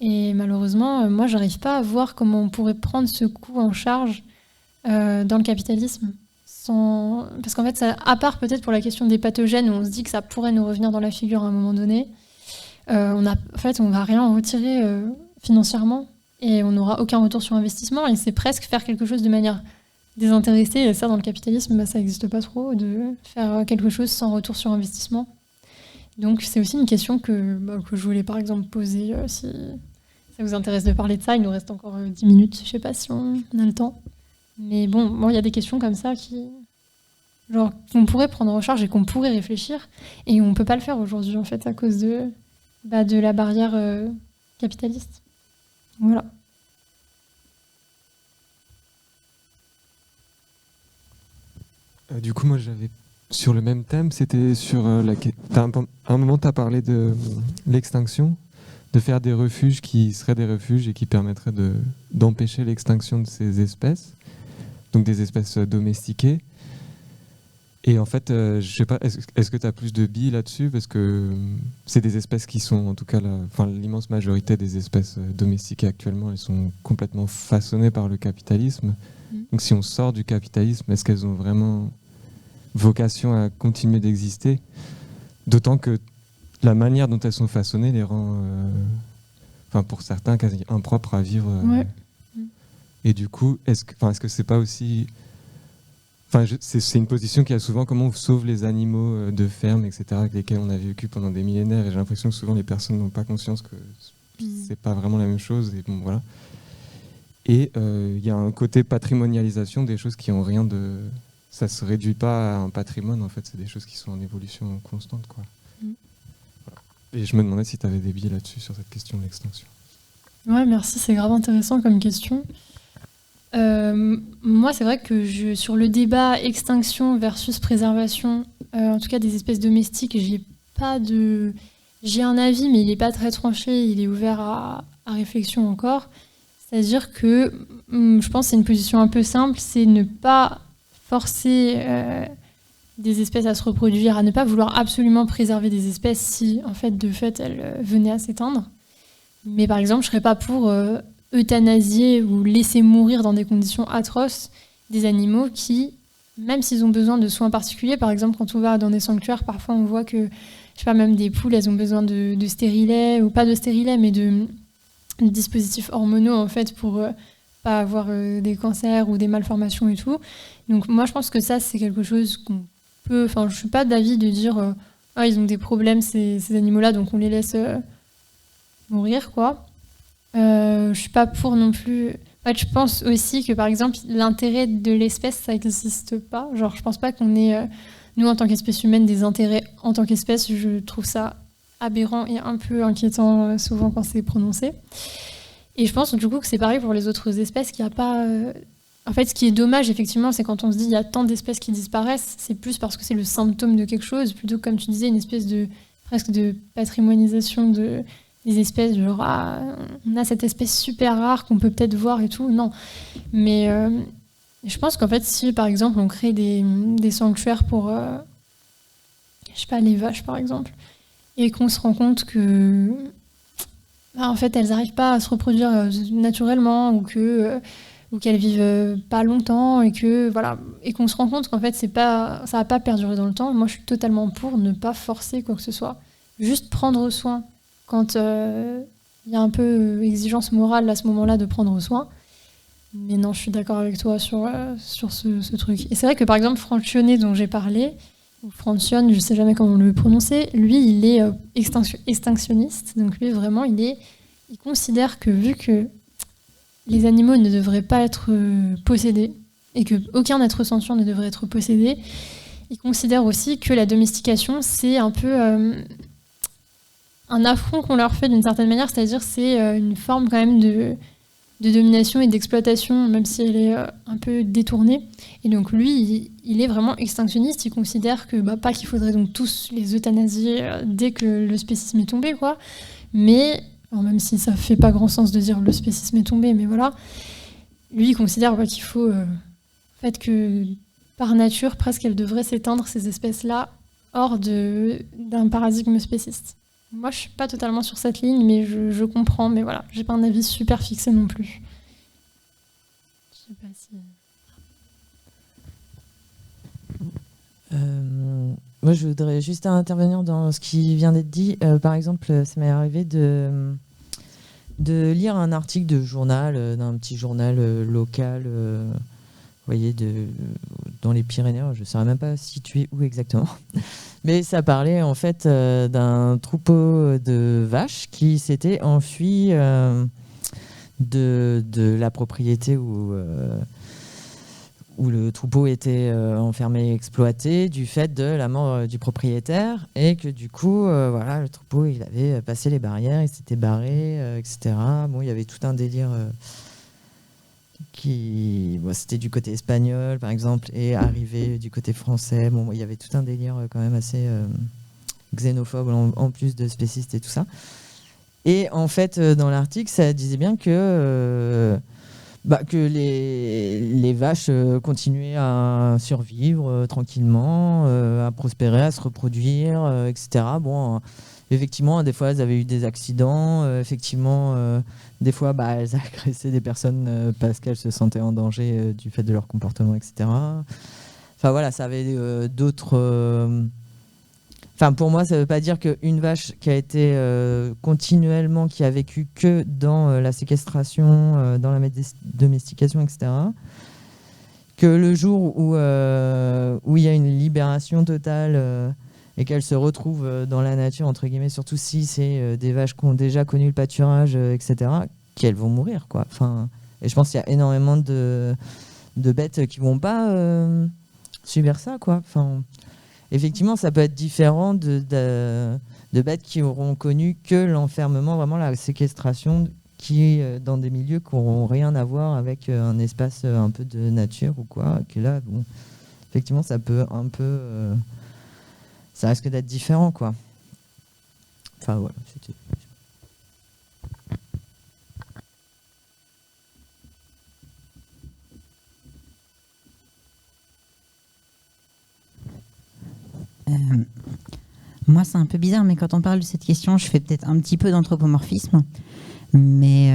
Et malheureusement, moi, j'arrive pas à voir comment on pourrait prendre ce coût en charge dans le capitalisme. Parce qu'en fait, ça, à part peut-être pour la question des pathogènes, où on se dit que ça pourrait nous revenir dans la figure à un moment donné, on va rien en retirer financièrement et on n'aura aucun retour sur investissement. Et c'est presque faire quelque chose de manière désintéressé, et ça dans le capitalisme ça n'existe pas trop, de faire quelque chose sans retour sur investissement. Donc c'est aussi une question que je voulais par exemple poser, si ça vous intéresse de parler de ça. Il nous reste encore 10 minutes, je ne sais pas si on a le temps, mais bon, il y a des questions comme ça qu'on pourrait prendre en charge et qu'on pourrait réfléchir, et on ne peut pas le faire aujourd'hui en fait à cause de la barrière capitaliste. Voilà. Du coup, moi, j'avais sur le même thème, c'était sur à un moment, tu as parlé de l'extinction, de faire des refuges qui seraient des refuges et qui permettraient d'empêcher l'extinction de ces espèces, donc des espèces domestiquées. Et en fait, je sais pas, est-ce que tu as plus de billes là-dessus? Parce que c'est des espèces qui sont, en tout cas, l'immense majorité des espèces domestiquées actuellement, elles sont complètement façonnées par le capitalisme. Donc si on sort du capitalisme, est-ce qu'elles ont vraiment vocation à continuer d'exister? D'autant que la manière dont elles sont façonnées les rend, pour certains, quasi impropres à vivre. Ouais. Et du coup, est-ce que c'est pas aussi... c'est une position qui a souvent comment on sauve les animaux de ferme, etc., avec lesquels on a vécu pendant des millénaires, et j'ai l'impression que souvent les personnes n'ont pas conscience que c'est pas vraiment la même chose. Et bon, voilà. Et il y a un côté patrimonialisation des choses qui ont rien de... Ça se réduit pas à un patrimoine, en fait, c'est des choses qui sont en évolution constante, quoi. Voilà. Et je me demandais si tu avais des biais là-dessus, sur cette question de l'extinction. Ouais, merci, c'est grave intéressant comme question. Moi, c'est vrai que sur le débat extinction versus préservation, en tout cas des espèces domestiques, j'ai un avis, mais il n'est pas très tranché, il est ouvert à réflexion encore. C'est-à-dire que je pense que c'est une position un peu simple, c'est ne pas forcer des espèces à se reproduire, à ne pas vouloir absolument préserver des espèces si, en fait, de fait, elles venaient à s'éteindre. Mais par exemple, je ne serais pas pour euthanasier ou laisser mourir dans des conditions atroces des animaux qui, même s'ils ont besoin de soins particuliers, par exemple, quand on va dans des sanctuaires, parfois on voit que, je sais pas, même des poules, elles ont besoin de stérilets, ou pas de stérilets, mais de dispositifs hormonaux, en fait, pour pas avoir des cancers ou des malformations et tout. Donc moi, je pense que ça, c'est quelque chose qu'on peut... Enfin, je suis pas d'avis de dire ils ont des problèmes, ces animaux-là, donc on les laisse mourir, quoi. Je suis pas pour non plus... En fait, je pense aussi que, par exemple, l'intérêt de l'espèce, ça n'existe pas. Genre, je pense pas qu'on ait, nous, en tant qu'espèce humaine, des intérêts en tant qu'espèce. Je trouve ça aberrant et un peu inquiétant souvent quand c'est prononcé. Et je pense du coup que c'est pareil pour les autres espèces, qu'il n'y a pas... En fait, ce qui est dommage, effectivement, c'est quand on se dit qu'il y a tant d'espèces qui disparaissent, c'est plus parce que c'est le symptôme de quelque chose, plutôt que, comme tu disais, une espèce de presque de patrimonialisation des espèces, genre on a cette espèce super rare qu'on peut peut-être voir et tout. Non. Mais je pense qu'en fait, si par exemple on crée des sanctuaires pour, je sais pas, les vaches par exemple, et qu'on se rend compte que en fait elles n'arrivent pas à se reproduire naturellement ou qu'elles vivent pas longtemps et qu'on se rend compte qu'en fait ça va pas perdurer dans le temps. Moi je suis totalement pour ne pas forcer quoi que ce soit, juste prendre soin quand il y a un peu exigence morale à ce moment-là de prendre soin. Mais non, je suis d'accord avec toi sur ce truc. Et c'est vrai que par exemple Francione dont j'ai parlé, ou Francione, je sais jamais comment le prononcer, lui il est extinctionniste, donc lui vraiment il considère que vu que les animaux ne devraient pas être possédés, et qu'aucun être sentient ne devrait être possédé. Il considère aussi que la domestication, c'est un peu un affront qu'on leur fait d'une certaine manière, c'est-à-dire c'est une forme quand même de domination et d'exploitation, même si elle est un peu détournée. Et donc lui, il est vraiment extinctionniste, il considère que, pas qu'il faudrait donc tous les euthanasier dès que le spécisme est tombé, quoi, mais, alors même si ça fait pas grand sens de dire le spécisme est tombé, mais voilà, lui il considère qu'il faut, en fait, que par nature, presque, elles devraient s'éteindre, ces espèces-là, hors d'un paradigme spéciste. Moi, je suis pas totalement sur cette ligne, mais je comprends, mais voilà, j'ai pas un avis super fixé non plus. Je sais pas si... Moi, je voudrais juste intervenir dans ce qui vient d'être dit. Par exemple, ça m'est arrivé de lire un article de journal, d'un petit journal local, vous voyez, dans les Pyrénées, je ne saurais même pas situer où exactement. Mais ça parlait en fait d'un troupeau de vaches qui s'était enfui de la propriété où le troupeau était enfermé et exploité du fait de la mort du propriétaire, et que du coup, le troupeau, il avait passé les barrières, il s'était barré, etc. Bon, il y avait tout un délire c'était du côté espagnol, par exemple, et arrivé du côté français. Bon, il y avait tout un délire quand même assez xénophobe, en plus de spéciste et tout ça. Et en fait, dans l'article, ça disait bien que les vaches continuaient à survivre tranquillement, à prospérer, à se reproduire, etc. Bon, effectivement, des fois, elles avaient eu des accidents. Effectivement, des fois, elles agressaient des personnes parce qu'elles se sentaient en danger du fait de leur comportement, etc. Enfin voilà, ça avait d'autres... Enfin, pour moi, ça ne veut pas dire qu'une vache qui a été continuellement, qui a vécu que dans la séquestration, dans la domestication, etc., que le jour où il y a une libération totale et qu'elle se retrouve dans la nature, entre guillemets, surtout si c'est des vaches qui ont déjà connu le pâturage, etc., qu'elles vont mourir, quoi. Enfin, et je pense qu'il y a énormément de bêtes qui ne vont pas subir ça, quoi. Enfin, effectivement, ça peut être différent de bêtes qui auront connu que l'enfermement, vraiment la séquestration, qui dans des milieux qui n'auront rien à voir avec un espace un peu de nature ou quoi. Que là, bon, effectivement, ça peut un peu... ça risque d'être différent, quoi. Enfin, voilà, c'était... Moi, c'est un peu bizarre, mais quand on parle de cette question, je fais peut-être un petit peu d'anthropomorphisme, mais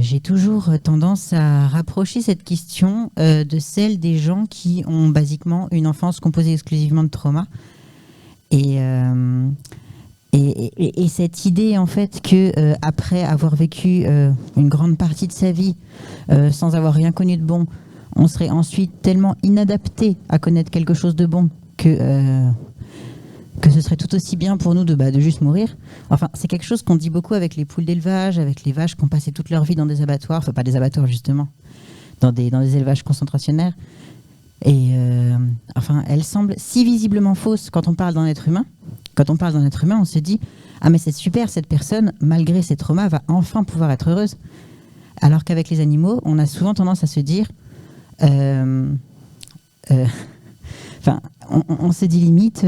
j'ai toujours tendance à rapprocher cette question de celle des gens qui ont basiquement une enfance composée exclusivement de traumas. Et cette idée, en fait, que après avoir vécu une grande partie de sa vie sans avoir rien connu de bon, on serait ensuite tellement inadapté à connaître quelque chose de bon que ce serait tout aussi bien pour nous de juste mourir. Enfin, c'est quelque chose qu'on dit beaucoup avec les poules d'élevage, avec les vaches qui ont passé toute leur vie dans des abattoirs, enfin pas des abattoirs justement, dans des élevages concentrationnaires. Et enfin, elles semblent si visiblement fausses quand on parle d'un être humain. Quand on parle d'un être humain, on se dit « Ah mais c'est super, cette personne, malgré ses traumas, va enfin pouvoir être heureuse. » Alors qu'avec les animaux, on a souvent tendance à se dire enfin, on se dit limite,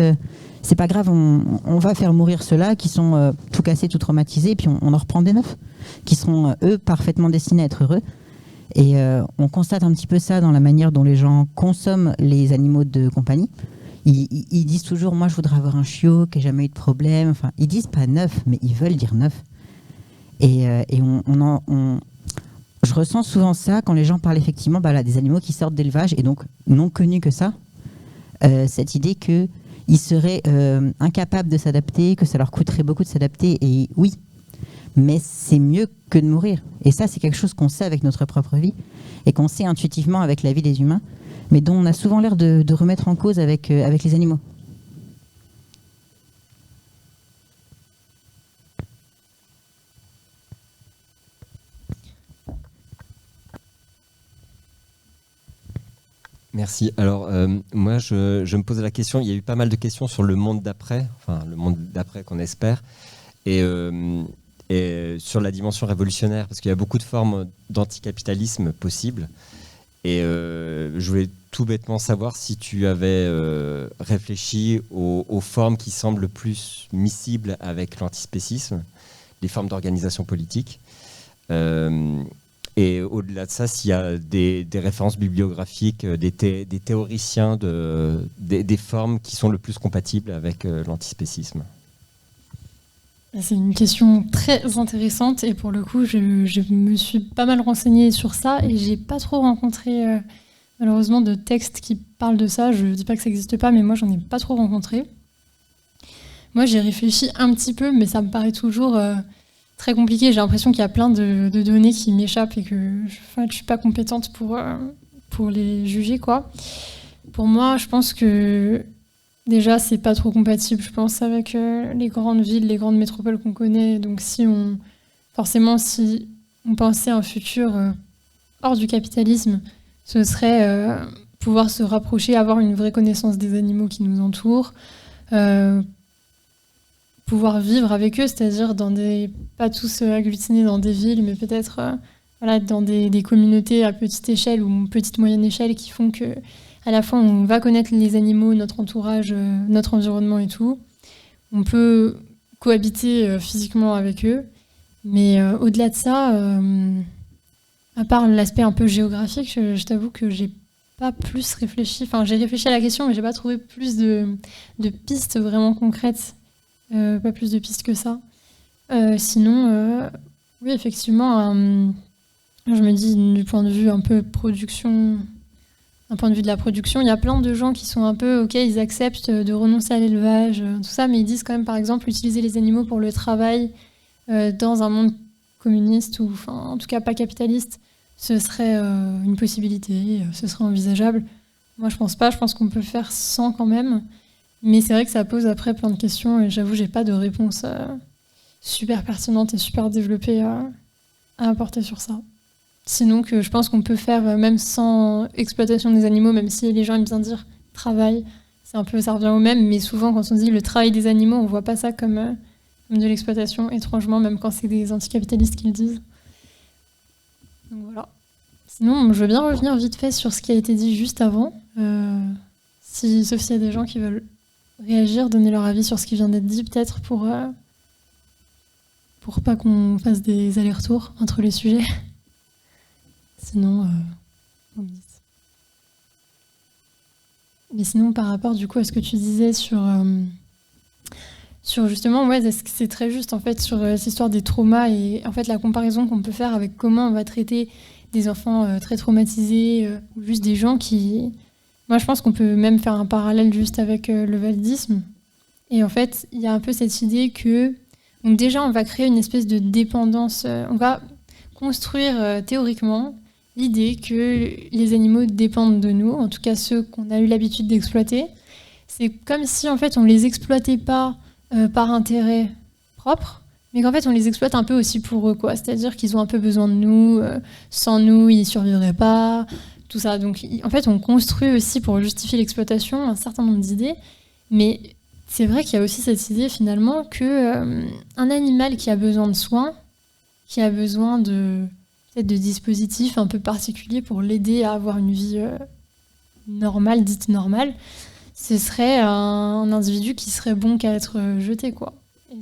c'est pas grave, on va faire mourir ceux-là qui sont tout cassés, tout traumatisés, et puis on en reprend des neufs, qui seront, eux, parfaitement destinés à être heureux. Et on constate un petit peu ça dans la manière dont les gens consomment les animaux de compagnie. Ils disent toujours, moi je voudrais avoir un chiot qui n'a jamais eu de problème. Enfin, ils disent pas neuf, mais ils veulent dire neuf. Et je ressens souvent ça quand les gens parlent effectivement des animaux qui sortent d'élevage et donc non connus que ça. Cette idée qu'ils seraient incapables de s'adapter, que ça leur coûterait beaucoup de s'adapter. Et oui, mais c'est mieux que de mourir. Et ça, c'est quelque chose qu'on sait avec notre propre vie et qu'on sait intuitivement avec la vie des humains, mais dont on a souvent l'air de remettre en cause avec les animaux. Merci. Alors, moi, je me posais la question, il y a eu pas mal de questions sur le monde d'après, enfin, le monde d'après qu'on espère, et sur la dimension révolutionnaire, parce qu'il y a beaucoup de formes d'anticapitalisme possibles. Et je voulais tout bêtement savoir si tu avais réfléchi aux formes qui semblent plus miscibles avec l'antispécisme, les formes d'organisation politique. Et au-delà de ça, s'il y a des références bibliographiques, des théoriciens des formes qui sont le plus compatibles avec l'antispécisme. C'est une question très intéressante et pour le coup, je me suis pas mal renseignée sur ça et j'ai pas trop rencontré malheureusement de textes qui parlent de ça. Je dis pas que ça n'existe pas, mais moi j'en ai pas trop rencontré. Moi j'ai réfléchi un petit peu, mais ça me paraît toujours très compliqué. J'ai l'impression qu'il y a plein de données qui m'échappent et que je suis pas compétente pour les juger, quoi. Pour moi, je pense que déjà, c'est pas trop compatible, je pense, avec les grandes villes, les grandes métropoles qu'on connaît. Donc, si on pensait à un futur hors du capitalisme, ce serait pouvoir se rapprocher, avoir une vraie connaissance des animaux qui nous entourent, pouvoir vivre avec eux, c'est-à-dire pas tous agglutinés dans des villes, mais peut-être dans des communautés à petite échelle ou petite moyenne échelle qui font que à la fois, on va connaître les animaux, notre entourage, notre environnement et tout. On peut cohabiter physiquement avec eux. Mais au-delà de ça, à part l'aspect un peu géographique, je t'avoue que j'ai pas plus réfléchi. Enfin, j'ai réfléchi à la question, mais j'ai pas trouvé plus de pistes vraiment concrètes. Pas plus de pistes que ça. Sinon, oui, effectivement, je me dis du point de vue un peu production... D'un point de vue de la production, il y a plein de gens qui sont un peu, ok, ils acceptent de renoncer à l'élevage, tout ça, mais ils disent quand même, par exemple, utiliser les animaux pour le travail dans un monde communiste ou, enfin, en tout cas pas capitaliste, ce serait une possibilité, ce serait envisageable. Moi, je pense pas. Je pense qu'on peut le faire sans quand même, mais c'est vrai que ça pose après plein de questions et j'avoue, j'ai pas de réponse super pertinente et super développée à apporter sur ça. Sinon, que je pense qu'on peut faire même sans exploitation des animaux, même si les gens aiment bien dire travail, ça revient au même, mais souvent quand on dit le travail des animaux, on voit pas ça comme de l'exploitation, étrangement, même quand c'est des anticapitalistes qui le disent. Donc voilà. Sinon, je veux bien revenir vite fait sur ce qui a été dit juste avant, sauf s'il y a des gens qui veulent réagir, donner leur avis sur ce qui vient d'être dit, peut-être pour pas qu'on fasse des allers-retours entre les sujets. Sinon, on me dit. Mais sinon, par rapport du coup à ce que tu disais sur justement, ouais, c'est très juste en fait sur cette histoire des traumas et en fait la comparaison qu'on peut faire avec comment on va traiter des enfants très traumatisés ou juste des gens qui. Moi, je pense qu'on peut même faire un parallèle juste avec le validisme. Et en fait, il y a un peu cette idée que donc déjà, on va créer une espèce de dépendance. On va construire théoriquement l'idée que les animaux dépendent de nous, en tout cas ceux qu'on a eu l'habitude d'exploiter. C'est comme si en fait on les exploitait pas par intérêt propre, mais qu'en fait on les exploite un peu aussi pour eux, quoi. C'est-à-dire qu'ils ont un peu besoin de nous, sans nous ils survivraient pas, tout ça. Donc en fait on construit aussi pour justifier l'exploitation un certain nombre d'idées, mais c'est vrai qu'il y a aussi cette idée finalement que un animal qui a besoin de soins, qui a besoin de dispositifs un peu particuliers pour l'aider à avoir une vie normale, dite normale, ce serait un individu qui serait bon qu'à être jeté, quoi. Et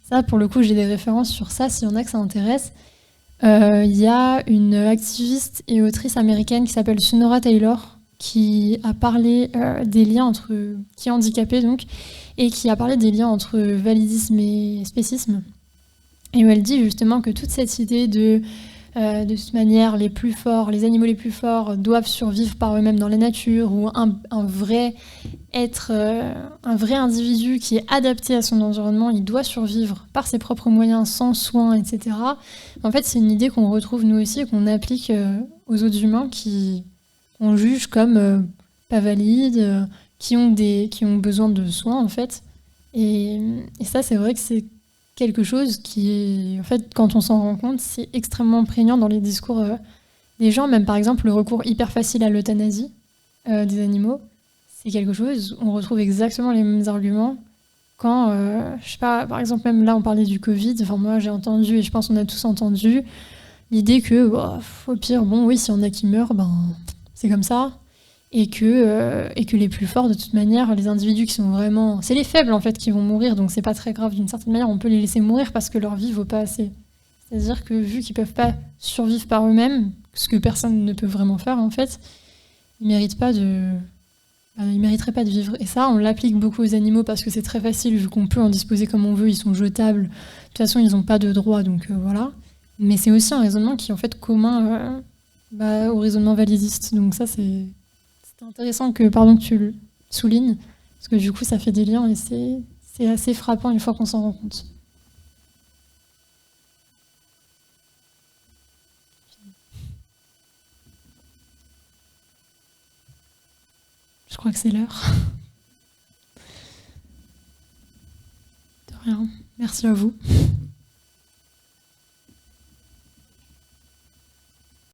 ça, pour le coup, j'ai des références sur ça, s'il y en a que ça intéresse. Il y a une activiste et autrice américaine qui s'appelle Sonora Taylor, qui a parlé des liens qui est handicapée, donc, et qui a parlé des liens entre validisme et spécisme. Et où elle dit justement que toute cette idée de toute manière, les animaux les plus forts doivent survivre par eux-mêmes dans la nature, ou un vrai individu qui est adapté à son environnement, il doit survivre par ses propres moyens, sans soins, etc. En fait, c'est une idée qu'on retrouve nous aussi et qu'on applique aux autres humains qu'on juge comme pas valides, qui ont besoin de soins, en fait. Et ça, c'est vrai que c'est quelque chose qui est, en fait, quand on s'en rend compte, c'est extrêmement prégnant dans les discours des gens. Même par exemple le recours hyper facile à l'euthanasie, des animaux, c'est quelque chose où on retrouve exactement les mêmes arguments quand, je sais pas, par exemple, même là, on parlait du Covid. Enfin, moi, j'ai entendu, et je pense qu'on a tous entendu, l'idée que, au pire, bon, oui, s'il y en a qui meurent, ben, c'est comme ça. Et que les plus forts, de toute manière, les individus qui sont vraiment... C'est les faibles, en fait, qui vont mourir, donc c'est pas très grave. D'une certaine manière, on peut les laisser mourir parce que leur vie vaut pas assez. C'est-à-dire que, vu qu'ils peuvent pas survivre par eux-mêmes, ce que personne ne peut vraiment faire, en fait, ils méritent pas de... ils mériteraient pas de vivre. Et ça, on l'applique beaucoup aux animaux parce que c'est très facile, vu qu'on peut en disposer comme on veut, ils sont jetables. De toute façon, ils n'ont pas de droit, donc voilà. Mais c'est aussi un raisonnement qui est en fait commun au raisonnement validiste. Donc ça, c'est intéressant que tu le soulignes, parce que du coup, ça fait des liens et c'est assez frappant une fois qu'on s'en rend compte. Je crois que c'est l'heure. De rien. Merci à vous.